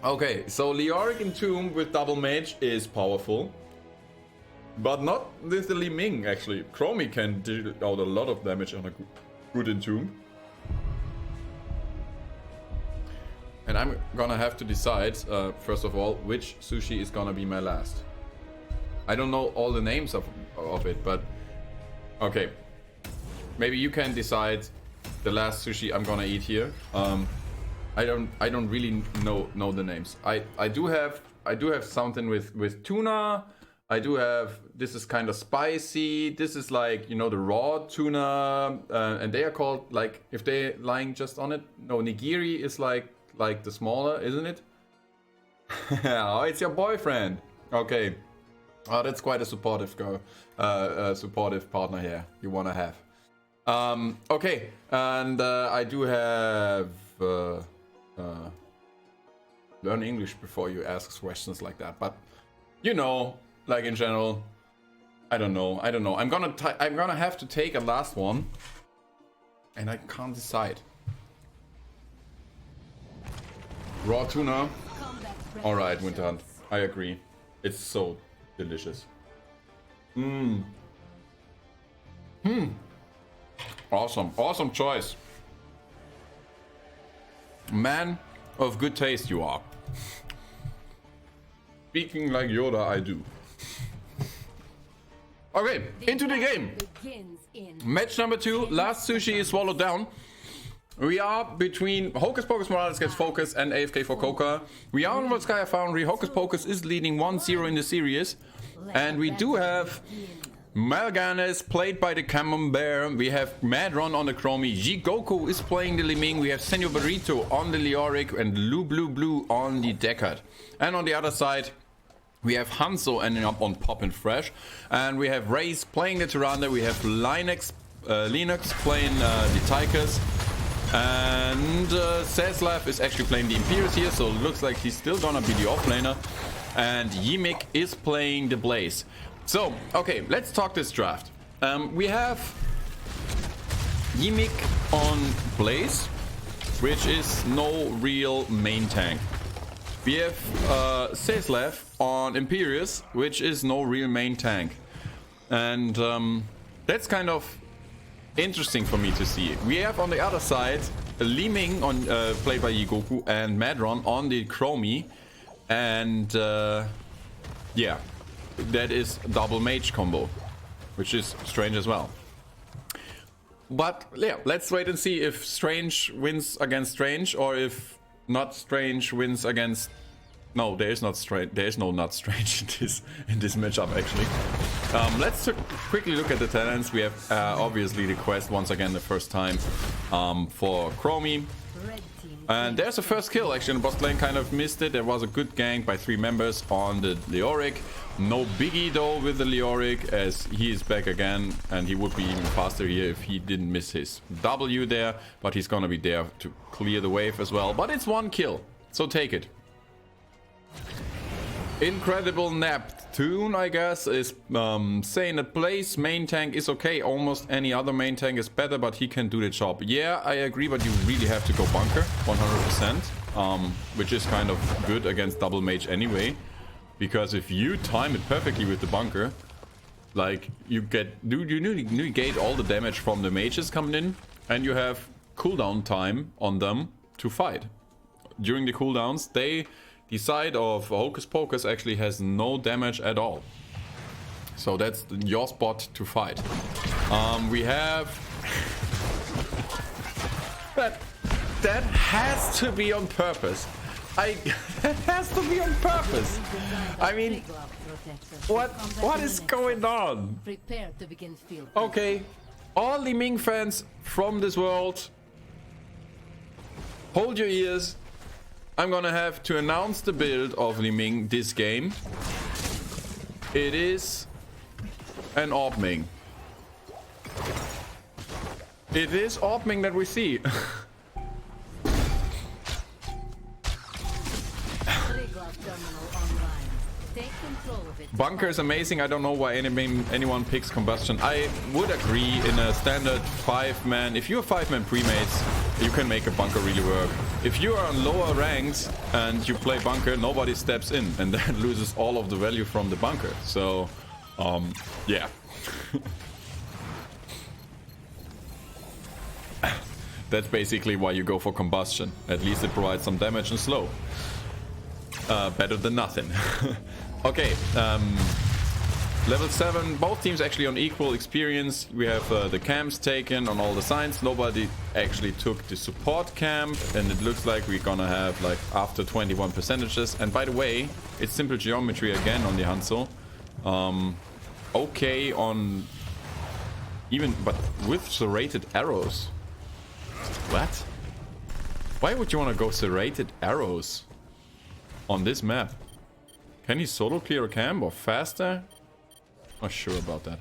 Okay, so Leoric Entomb with Double Mage is powerful. But not with the Li Ming, actually. Chromie can deal out a lot of damage on a good Entomb. And I'm gonna have to decide, first of all, which sushi is gonna be my last. I don't know all the names of it, but okay. Maybe you can decide the last sushi I'm gonna eat here. I don't really know the names. I do have something with tuna. I do have, this is kind of spicy. This is like, you know, the raw tuna, and they are called, like, if they're lying just on it. No, nigiri is like the smaller, isn't it? Oh, it's your boyfriend. Okay. Oh, that's quite a supportive girl, supportive partner here you wanna have. Okay, and I do have learn English before you ask questions like that. But you know, like in general, I don't know. I'm gonna have to take a last one, and I can't decide. Raw tuna. All right, Winter Hunt. I agree. It's so delicious. Awesome choice. Man of good taste you are. Speaking like Yoda, I do. Okay, into the game. Match number 2. Last sushi is swallowed down. We are between Hocus Pocus Morales gets Focus and AFK for Coca. We are on Volskaya Foundry. Hocus Pocus is leading 1-0 in the series. And we do have Malganes played by the Camembert. We have Madron on the Chromie. Jigoku is playing the Liming. We have Senor Burrito on the Leoric and Lu Blue on the Deckard. And on the other side, we have Hanzo ending up on Poppin' Fresh. And we have Raze playing the Tyrande. We have Linux playing the Tychus. And Zeslav is actually playing the Imperius here. So it looks like he's still gonna be the offlaner. And Yimik is playing the Blaze. So, okay, let's talk this draft. We have Yimik on Blaze, which is no real main tank. We have Zeslav on Imperius, which is no real main tank. And that's kind of interesting for me to see. We have on the other side Li Ming on played by Yigoku and Madron on the Chromie. And yeah, that is double mage combo, which is strange as well. But yeah, let's wait and see if Strange wins against Strange, or if not Strange wins against... No, there is not Strange. There is no not Strange in this matchup actually. Let's quickly look at the talents. We have obviously the quest once again the first time for Chromie. And there's a first kill actually in the boss lane, kind of missed it. There was a good gank by 3 members on the Leoric. No biggie though with the Leoric, as he is back again, and he would be even faster here if he didn't miss his W there. But he's gonna be there to clear the wave as well. But it's 1 kill, so take it. Incredible Neptune, I guess, is saying that Blaze main tank is okay. Almost any other main tank is better, but he can do the job. Yeah, I agree, but you really have to go bunker 100%, which is kind of good against double mage anyway. Because if you time it perfectly with the bunker, like you negate all the damage from the mages coming in, and you have cooldown time on them to fight. During the cooldowns, the side of Hocus Pocus actually has no damage at all. So that's your spot to fight. We have... that has to be on purpose. That has to be on purpose. I mean, what is going on? Okay, all the Ming fans from this world, hold your ears. I'm gonna have to announce the build of Li Ming this game. It is an Orb Ming. It is Orb Ming that we see. Bunker is amazing. I don't know why anyone picks Combustion. I would agree in a standard 5-man. If you're 5-man pre-mates, you can make a bunker really work. If you are on lower ranks and you play bunker, nobody steps in, and that loses all of the value from the bunker. So, yeah. That's basically why you go for Combustion. At least it provides some damage and slow. Better than nothing. Okay, level 7, both teams actually on equal experience. We have the camps taken on all the signs. Nobody actually took the support camp, and it looks like we're gonna have like after 21 percentages. And by the way, it's simple geometry again on the Hanzo. Okay on even, but with serrated arrows. What? Why would you want to go serrated arrows on this map? Can he solo clear a camp or faster? Not sure about that.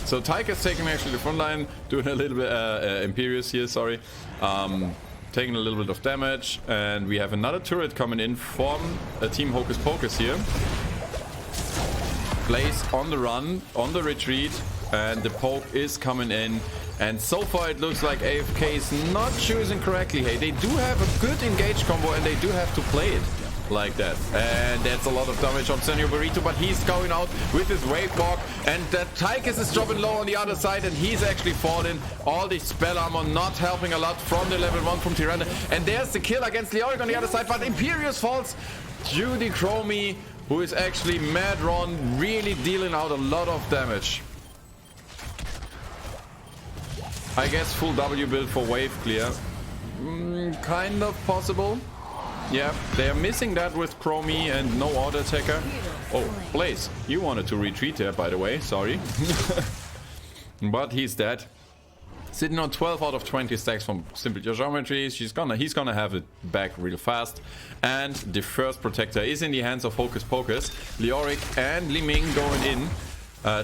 So Tyke is taking actually the front line, doing a little bit Imperius here, sorry. taking a little bit of damage. And we have another turret coming in from Team Hocus Pocus here. Blaze on the run, on the retreat, and the poke is coming in. And so far it looks like AFK is not choosing correctly. Hey, they do have a good engage combo and they do have to play it like that. And that's a lot of damage on Senor Burrito, but he's going out with his wave walk. And that Tychus is dropping low on the other side and he's actually falling. All the spell armor not helping a lot from the level 1 from Tirana. And there's the kill against Leoric on the other side, but Imperius falls to the Chromie, who is actually Mad Ron, really dealing out a lot of damage. I guess full W build for wave clear. Kind of possible. Yeah, they are missing that with Chromie and no auto attacker. Oh, Blaze, you wanted to retreat there, by the way. Sorry. But he's dead. Sitting on 12 out of 20 stacks from Simple Geometry. He's gonna have it back real fast. And the first protector is in the hands of Hocus Pocus. Leoric and Li Ming going in.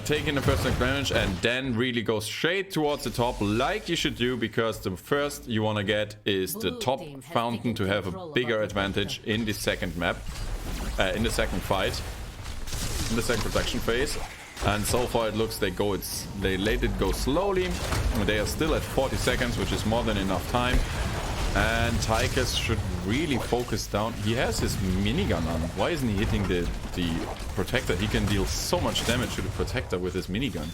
Taking the first damage and then really go straight towards the top like you should do, because the first you want to get is the top fountain to have a bigger advantage in the second map, in the second fight, in the second protection phase. And so far it looks they let it go slowly. They are still at 40 seconds, which is more than enough time. And Tychus should really focus down. He has his minigun on. Why isn't he hitting the protector? He can deal so much damage to the protector with his minigun.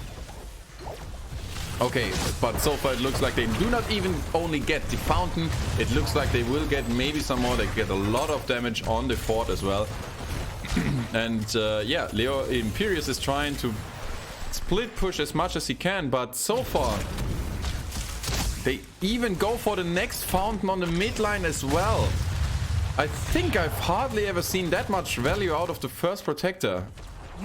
Okay, but so far it looks like they do not even only get the fountain. It looks like they will get maybe some more. They get a lot of damage on the fort as well. And yeah, Leo Imperius is trying to split push as much as he can, but so far they even go for the next fountain on the mid line as well. I think I've hardly ever seen that much value out of the first protector.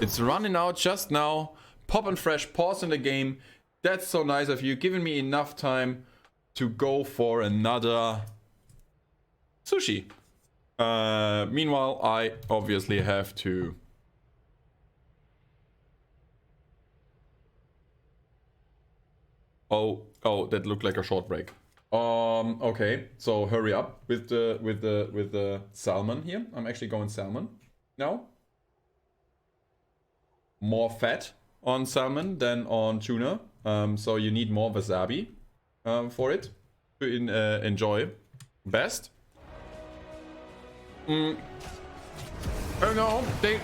It's running out just now. Pop and fresh pause in the game. That's so nice of you, giving me enough time to go for another sushi. Meanwhile, I obviously have to Oh, that looked like a short break. Okay, so hurry up with the salmon here. I'm actually going salmon now. More fat on salmon than on tuna. So you need more wasabi for it to enjoy best. Oh no, they.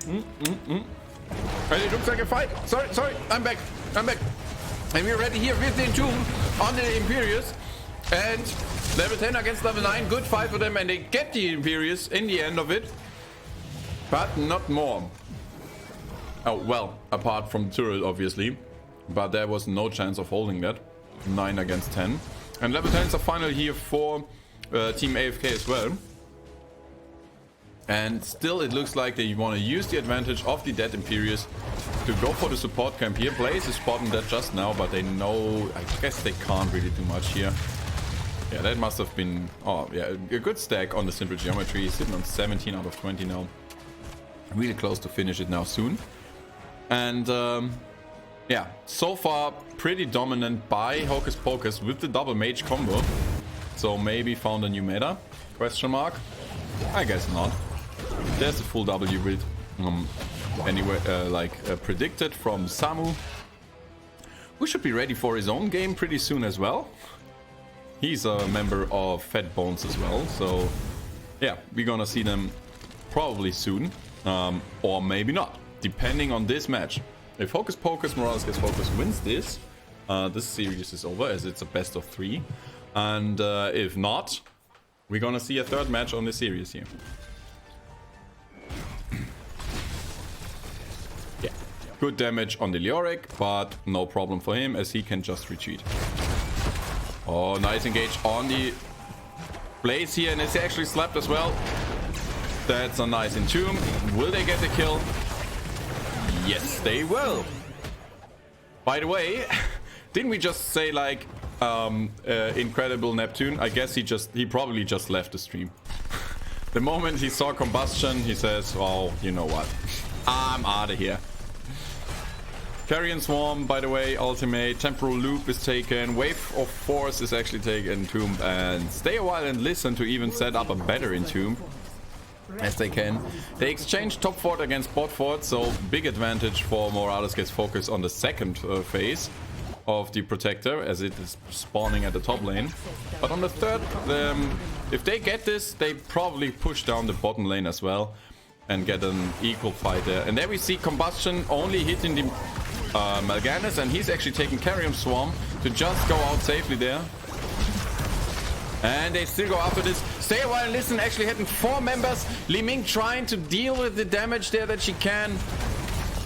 And it looks like a fight. Sorry, I'm back. And we're ready here with the Entomb on the Imperius. And level 10 against level 9. Good fight for them. And they get the Imperius in the end of it. But not more. Oh, well, apart from turret, obviously. But there was no chance of holding that. 9 against 10. And level 10 is a final here for Team AFK as well. And still it looks like they want to use the advantage of the dead Imperius to go for the support camp here. Blaze is spotting that just now, but they know, I guess they can't really do much here. Yeah, that must have been, oh yeah, a good stack on the Simple Geometry. Sitting on 17 out of 20 now. Really close to finish it now soon. And yeah, so far pretty dominant by Hocus Pocus with the double mage combo. So maybe found a new meta? Question mark? I guess not. There's the full W build. Anyway, predicted from Samu, who should be ready for his own game pretty soon as well. He's a member of Fat Bones as well, so yeah, we're gonna see them probably soon, or maybe not, depending on this match. If Hocus Pocus Morales gets Focus wins this, this series is over as it's a best of 3, and if not, we're gonna see a third match on this series here. Yeah, good damage on the Leoric, but no problem for him as he can just retreat. Oh, nice engage on the Blaze here, and it's actually slapped as well. That's a nice entomb. Will they get the kill? Yes, they will. By the way, didn't we just say like incredible Neptune? I guess he probably just left the stream. The moment he saw combustion, he says, "Oh, you know what? I'm out of here." Carrion Swarm, by the way, ultimate. Temporal Loop is taken. Wave of Force is actually taken. Entomb. And stay a while and listen to even set up a better Entomb as they can. They exchange top fort against bot fort, so big advantage for Morales gets focused on the second phase of the Protector as it is spawning at the top lane. But on the third, if they get this, they probably push down the bottom lane as well and get an equal fight there. And there we see Combustion only hitting the Mal'Ganis, and he's actually taking Carrion Swarm to just go out safely there. And they still go after this. Stay a while and listen, actually hitting 4 members. Li Ming trying to deal with the damage there that she can.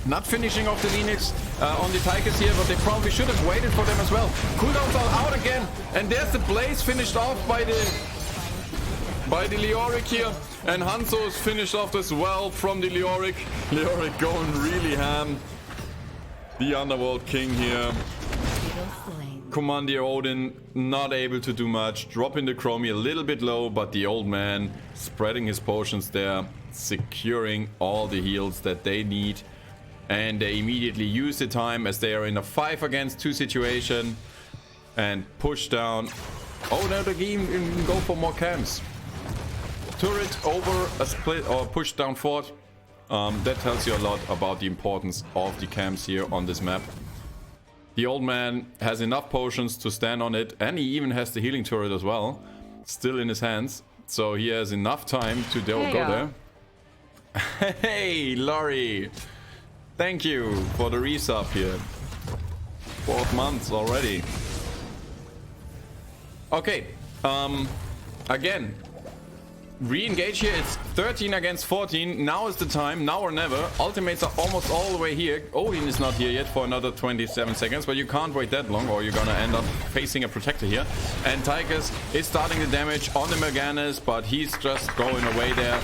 Not finishing off the Linux on the Tigers here, but they probably should have waited for them as well. Cooldowns are out again. And there's the Blaze finished off by the Leoric here. And Hanzo is finished off as well from the Leoric. Leoric going really ham. The Underworld King here. Commander Odin not able to do much, dropping the Chromie a little bit low, but the old man spreading his potions there, securing all the heals that they need, and they immediately use the time as they are in a 5 against 2 situation and push down. Oh, now they even go for more camps. Turret over a split or push down fort. That tells you a lot about the importance of the camps here on this map. The old man has enough potions to stand on it, and he even has the healing turret as well, still in his hands. So he has enough time to go there. Hey, Laurie! Thank you for the resub here. 4 months already. Okay, again, re-engage here. It's 13 against 14. Now is the time, now or never. Ultimates are almost all the way here. Odin is not here yet for another 27 seconds, but you can't wait that long or you're gonna end up facing a Protector here. And Tychus is starting the damage on the Mal'Ganis, but he's just going away there.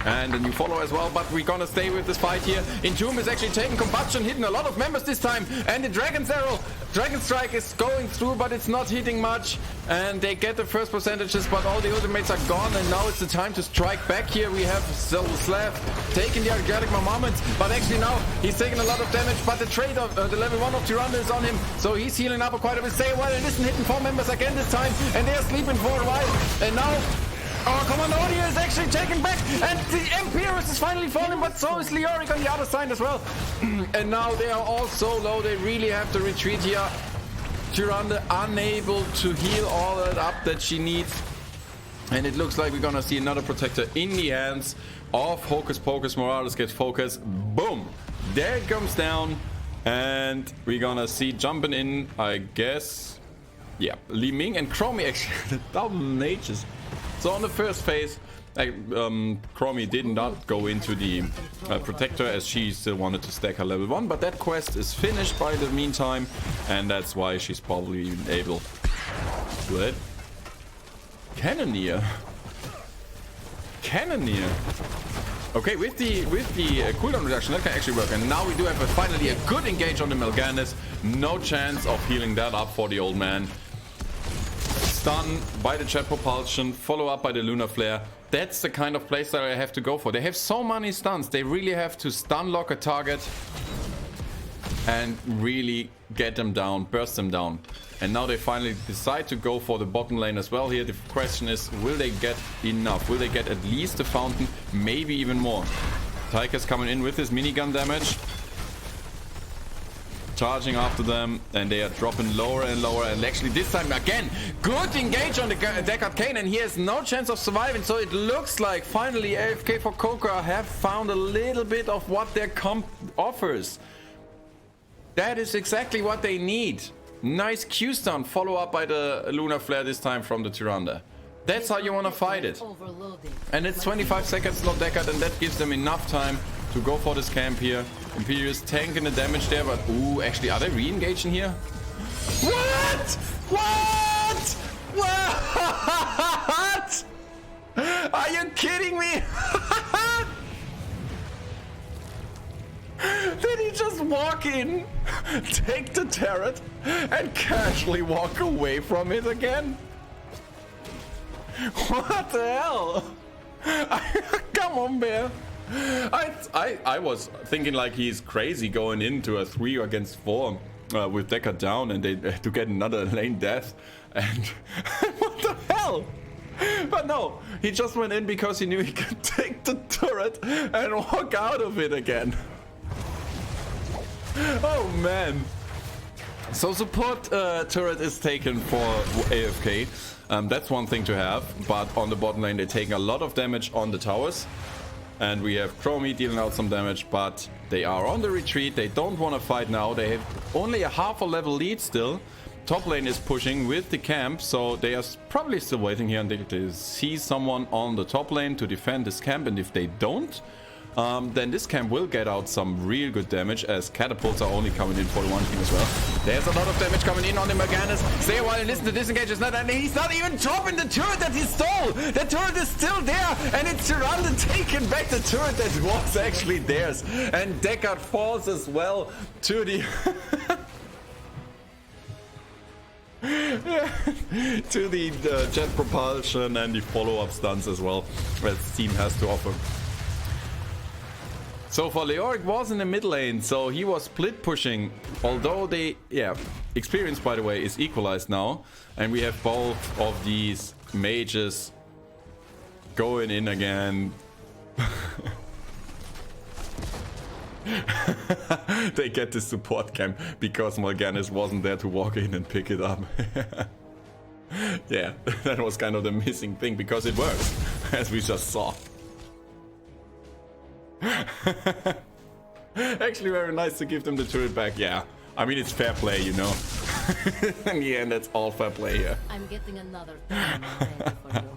And a new follow as well, but we're gonna stay with this fight here. Entomb is actually taking Combustion, hitting a lot of members this time. And the Dragon's Arrow, Dragon Strike is going through, but it's not hitting much. And they get the first percentages, but all the ultimates are gone. And now it's the time to strike back here. We have Slav taking the Argalic Moment, but actually now he's taking a lot of damage. But the trade of the level 1 of Tyrande is on him, so he's healing up quite a bit. Stay a while and listen, hitting 4 members again this time. And they're sleeping for a while. And now our Commander Odin is actually taken back, and the Empirus is finally falling, but so is Leoric on the other side as well. And now they are all so low, they really have to retreat here. Tyrande unable to heal all that up that she needs. And it looks like we're gonna see another Protector in the hands of Hocus Pocus. Morales gets focused. Boom! There it comes down. And we're gonna see jumping in, I guess. Yeah, Li Ming and Chromie actually the double natures. So on the first phase, Chromie did not go into the Protector as she still wanted to stack her level 1, but that quest is finished by the meantime, and that's why she's probably able to do it. Cannoneer. Okay, with the cooldown reduction, that can actually work. And now we do have finally a good engage on the Mal'Ganis. No chance of healing that up for the old man. Stun by the Jet Propulsion, follow up by the Lunar Flare. That's the kind of playstyle I have to go for. They have so many stuns. They really have to stun lock a target and really get them down, burst them down. And now they finally decide to go for the bottom lane as well here. The question is, will they get enough? Will they get at least the fountain? Maybe even more. Tychus coming in with his minigun damage. Charging after them, and they are dropping lower and lower. And actually this time again, good engage on the Deckard Cain, and he has no chance of surviving. So it looks like finally AFK for Coca have found a little bit of what their comp offers. That is exactly what they need. Nice Q stun, follow up by the Lunar Flare this time from the Tyrande. That's how you want to fight it. And it's 25 seconds, no Deckard, and that gives them enough time to go for this camp here. Imperius tanking the damage there, but ooh, actually, are they re-engaging here? What? What? What? Are you kidding me? Did he just walk in, take the turret, and casually walk away from it again? What the hell? Come on, Bear. I was thinking like he's crazy going into a 3 against 4 with Decker down and they to get another lane death. And what the hell? But no, he just went in because he knew he could take the turret and walk out of it again. Oh man. So support turret is taken for AFK. That's one thing to have, but on the bottom lane they're taking a lot of damage on the towers. And we have Chromie dealing out some damage, but they are on the retreat. They don't want to fight now. They have only a half a level lead still. Top lane is pushing with the camp, so they are probably still waiting here until they see someone on the top lane to defend this camp. And if they don't, then this camp will get out some real good damage, as catapults are only coming in for the one team as well. There's a lot of damage coming in on the Morganas. Stay a while and listen to disengage. Is not, and he's not even dropping the turret that he stole. The turret is still there, and it's surrounded, taking back the turret that was actually theirs. And Deckard falls as well to the to the jet propulsion and the follow-up stunts as well, that the team has to offer. So for Leoric was in the mid lane, so he was split pushing, although they, experience by the way is equalized now, and we have both of these mages going in again. They get the support camp because Morganis wasn't there to walk in and pick it up. Yeah, that was kind of the missing thing, because it works, as we just saw. Actually very nice to give them the turret back. Yeah, I mean, it's fair play, you know. In the end, that's all fair play here. I'm getting another thing ready for you.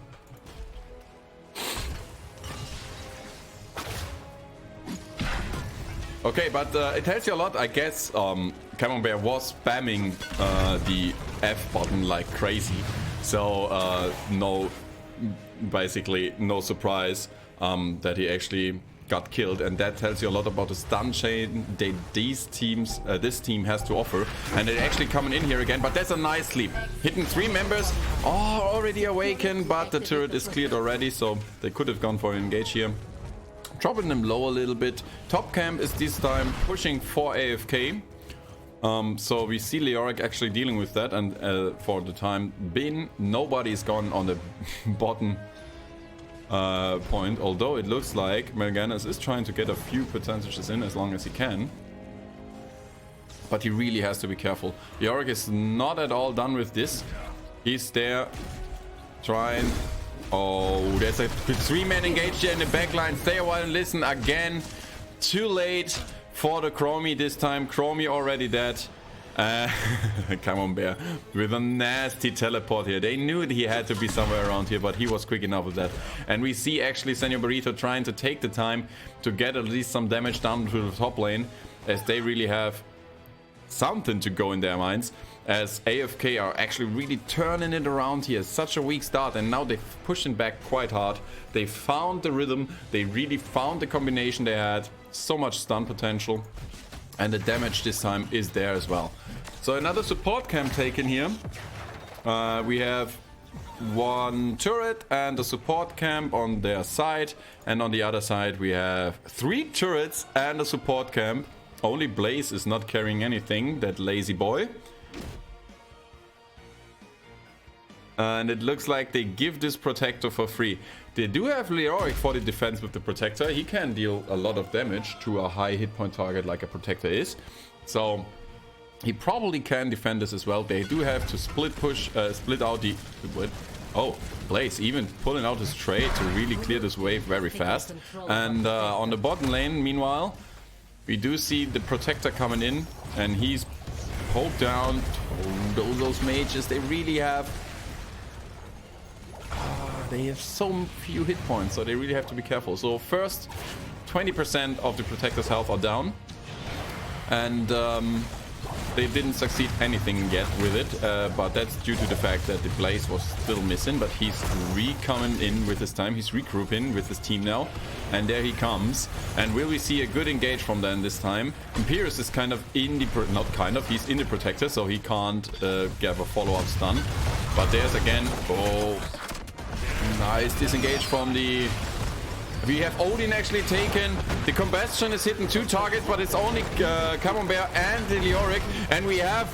Okay, but it tells you a lot, I guess. Camembert was spamming the F button like crazy, so basically no surprise that he actually got killed, and that tells you a lot about the stun chain that this team has to offer. And they're actually coming in here again, but that's a nice sleep. Hitting 3 members, already awakened, but the turret is cleared already, so they could have gone for an engage here. Dropping them low a little bit. Top camp is this time pushing for AFK. So we see Leoric actually dealing with that, and for the time being, nobody's gone on the bottom point, although it looks like Morganis is trying to get a few percentages in as long as he can. But he really has to be careful. Leoric is not at all done with this. He's there trying. Oh, there's a 3-man engaged here in the backline. Stay a while and listen again. Too late for the Chromie this time. Chromie already dead. Camembert with a nasty teleport here. They knew that he had to be somewhere around here, but he was quick enough with that. And we see actually Senor Burrito trying to take the time to get at least some damage down to the top lane, as they really have something to go in their minds, as AFK are actually really turning it around here. Such a weak start, and now they're pushing back quite hard. They found the rhythm, they really found the combination they had. So much stun potential, and the damage this time is there as well. So another support camp taken here. We have 1 turret and a support camp on their side, and on the other side we have 3 turrets and a support camp. Only Blaze is not carrying anything, that lazy boy. And it looks like they give this protector for free. They do have Leoric for the defense with the protector. He can deal a lot of damage to a high hit point target like a protector is. So he probably can defend this as well. They do have to split out the... Oh, Blaze even pulling out his trade to really clear this wave very fast. And on the bottom lane, meanwhile, we do see the protector coming in, and he's poked down. Oh, those mages, they really have... They have so few hit points, so they really have to be careful. So first, 20% of the protector's health are down, and they didn't succeed anything yet with it, but that's due to the fact that the Blaze was still missing. But he's coming in with his time. He's regrouping with his team now, and there he comes. And will we see a good engage from them this time? Imperius is kind of in the he's in the protector, so he can't get a follow-up stun. But there's again, nice disengage from the We have Odin actually taken. The Combustion is hitting 2 targets, but it's only Camembert and the Leoric. And we have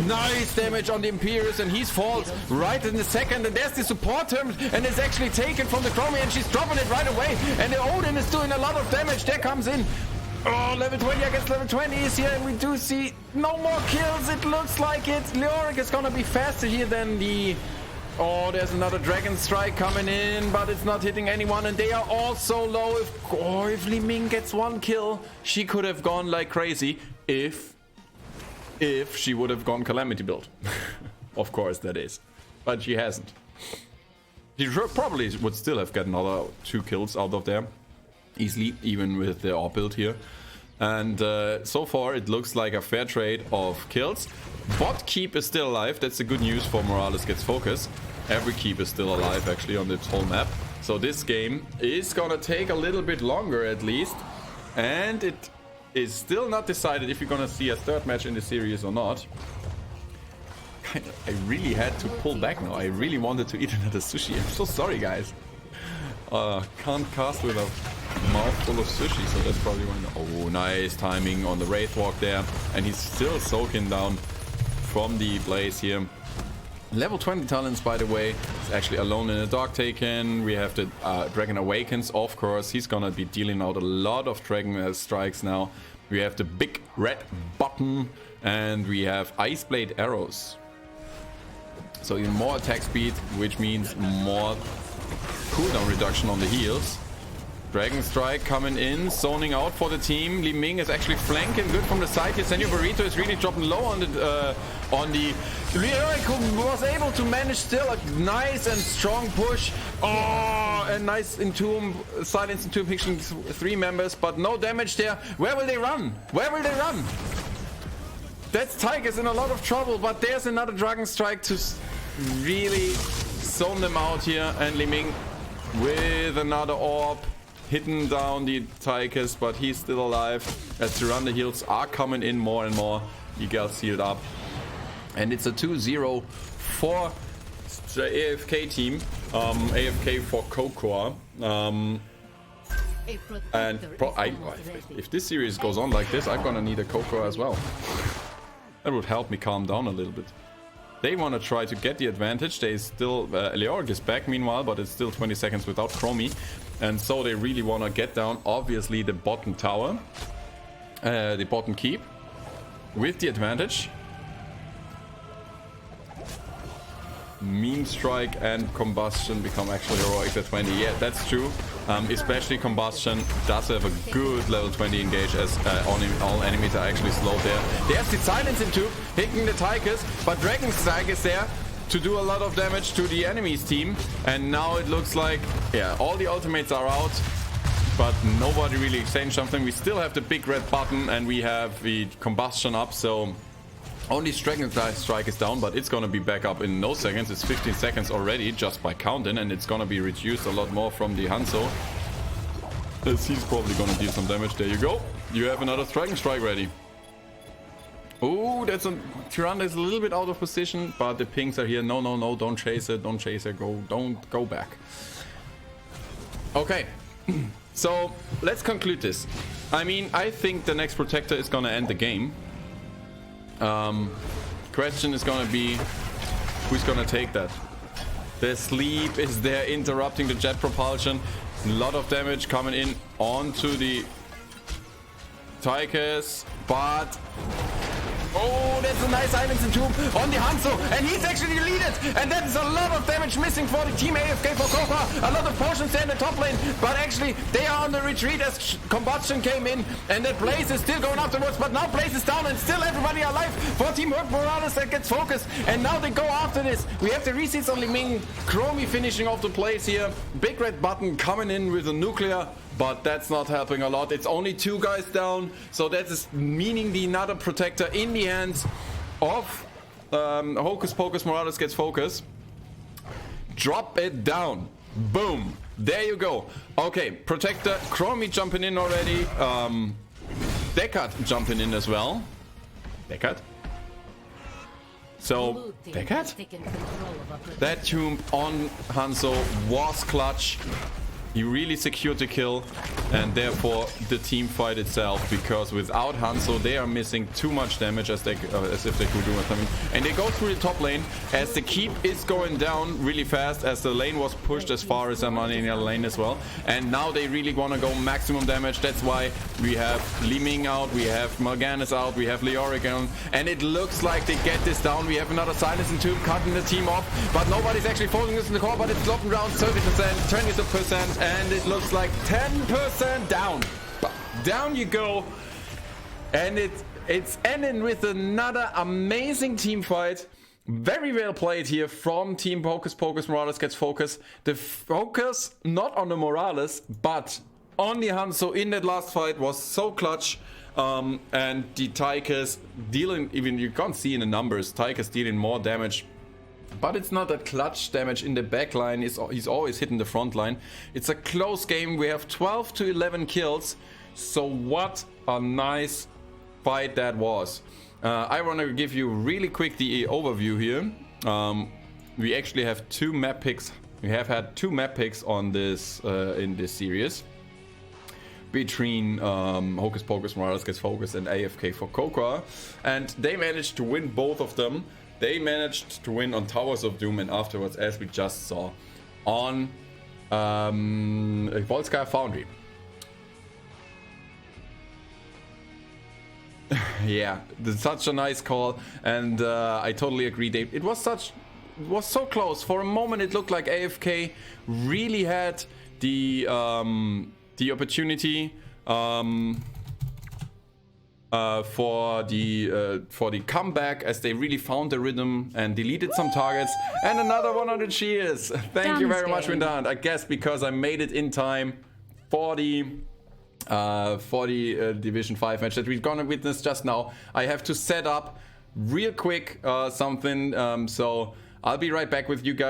nice damage on the Imperius, and he's falls right in the second. And there's the support term, and it's actually taken from the Chromie, and she's dropping it right away. And the Odin is doing a lot of damage. There comes in. Oh, level 20 against level 20 is here, and we do see no more kills. It looks like it. Leoric is gonna be faster here than the... Oh, there's another Dragon Strike coming in, but it's not hitting anyone, and they are all so low. If Li Ming gets 1 kill, she could have gone like crazy if she would have gone Calamity build. Of course, that is. But she hasn't. She probably would still have gotten another 2 kills out of there. Easily, even with the AWP build here. And so far, it looks like a fair trade of kills. Bot keep is still alive. That's the good news for Morales gets Focus. Every keep is still alive, actually, on this whole map. So this game is gonna take a little bit longer, at least. And it is still not decided if you're gonna see a 3rd match in the series or not. I really had to pull back now. I really wanted to eat another sushi. I'm so sorry, guys. Can't cast with a mouthful of sushi, so that's probably why. Oh, nice timing on the Wraith Walk there. And he's still soaking down from the Blaze here. Level 20 talents, by the way. It's actually Alone in the Dark taken. We have the Dragon Awakens, of course. He's gonna be dealing out a lot of Dragon strikes now. We have the big red button, and we have Ice Blade arrows. So even more attack speed, which means more cooldown reduction on the heals. Dragon Strike coming in, zoning out for the team. Li Ming is actually flanking good from the side here. Senor Burrito is really dropping low on the Leoric, who was able to manage still a nice and strong push. Oh, and nice Entomb, Silence Entomb hitting 3 members, but no damage there. Where will they run? Where will they run? That's Tigers in a lot of trouble, but there's another Dragon Strike to really zone them out here. And Li Ming with another orb, hitting down the Tigers, but he's still alive as the Runda heals are coming in more and more. He gets healed up. And it's a 2-0 for the AFK team. AFK for Cocoa. And if this series goes on like this, I'm gonna need a Cocoa as well. That would help me calm down a little bit. They want to try to get the advantage. They still... Leoric is back meanwhile, but it's still 20 seconds without Chromie. And so they really want to get down, obviously, the bottom tower. The bottom keep. With the advantage. Mean Strike and Combustion become actually heroics at 20. Yeah, that's true. Especially Combustion does have a good level 20 engage, as all enemies are actually slowed there. There's the Silence Entomb hitting the Tigers, but Dragon Strike is there to do a lot of damage to the enemy's team. And now it looks like, yeah, all the ultimates are out, but nobody really exchanged something. We still have the big red button, and we have the Combustion up, so only Dragon Strike is down, but it's gonna be back up in no seconds. It's 15 seconds already just by counting, and it's gonna be reduced a lot more from the Hanzo, as he's probably gonna deal some damage. There you go. You have another Dragon Strike ready. Oh, that's a Tyrande is a little bit out of position, but the pings are here. No, no, no, don't chase it, don't chase it, don't go back. Okay, so let's conclude this. I mean, I think the next Protector is gonna end the game. Question is gonna be, who's gonna take that? The Sleep is there interrupting the jet propulsion. A lot of damage coming in onto the Tigers, but oh, that's a nice Silence Entomb on the Hanzo, and he's actually deleted, and that is a lot of damage missing for the team AFK for Copa. A lot of potions there in the top lane, but actually they are on the retreat as Combustion came in, and that Blaze is still going afterwards, but now Blaze is down and still everybody alive for Team Morales that gets focused, and now they go after this. We have the resets on Li Ming, Chromie finishing off the plays here, big red button coming in with a nuclear, but that's not helping a lot. It's only 2 guys down, so that is meaning the another Protector in the hands of Hocus Pocus. Morales gets Focus. Drop it down. Boom. There you go. Okay, Protector. Chromie jumping in already. Deckard jumping in as well. Deckard. So, Deckard? That tomb on Hanzo was clutch. He really secured the kill, and therefore the team fight itself, because without Hanzo they are missing too much damage as if they could do something. And they go through the top lane as the keep is going down really fast, as the lane was pushed as far as I'm on in the other lane as well. And now they really want to go maximum damage. That's why we have Li Ming out, we have Morganis out, we have Leoric on, and it looks like they get this down. We have another Silence and Tomb cutting the team off, but nobody's actually forcing this in the core, but it's dropping around 30%, 20%, and it looks like 10% down. Down you go. And it's ending with another amazing team fight. Very well played here from Team Pokus. Pokus Morales gets focus. The focus not on the Morales, but on the Hanzo in that last fight was so clutch. And the Tychus dealing, even you can't see in the numbers, Tychus dealing more damage. But it's not that clutch damage in the back line. He's always hitting the front line. It's a close game. We have 12 to 11 kills. So what a nice fight that was. I want to give you really quick the overview here. We actually have 2 map picks. We have had 2 map picks on this in this series. Between Hocus Pocus Morales gets focus and AFK for Coca. And they managed to win both of them. They managed to win on Towers of Doom, and afterwards, as we just saw, on Volskaya Foundry. Yeah, such a nice call, and I totally agree. It was so close. For a moment, it looked like AFK really had the opportunity. For the comeback, as they really found the rhythm and deleted some targets, and another 100 cheers. Thank you very much, Windant. I guess because I made it in time for the Division 5 match that we're gonna witness just now. I have to set up real quick something, so I'll be right back with you guys.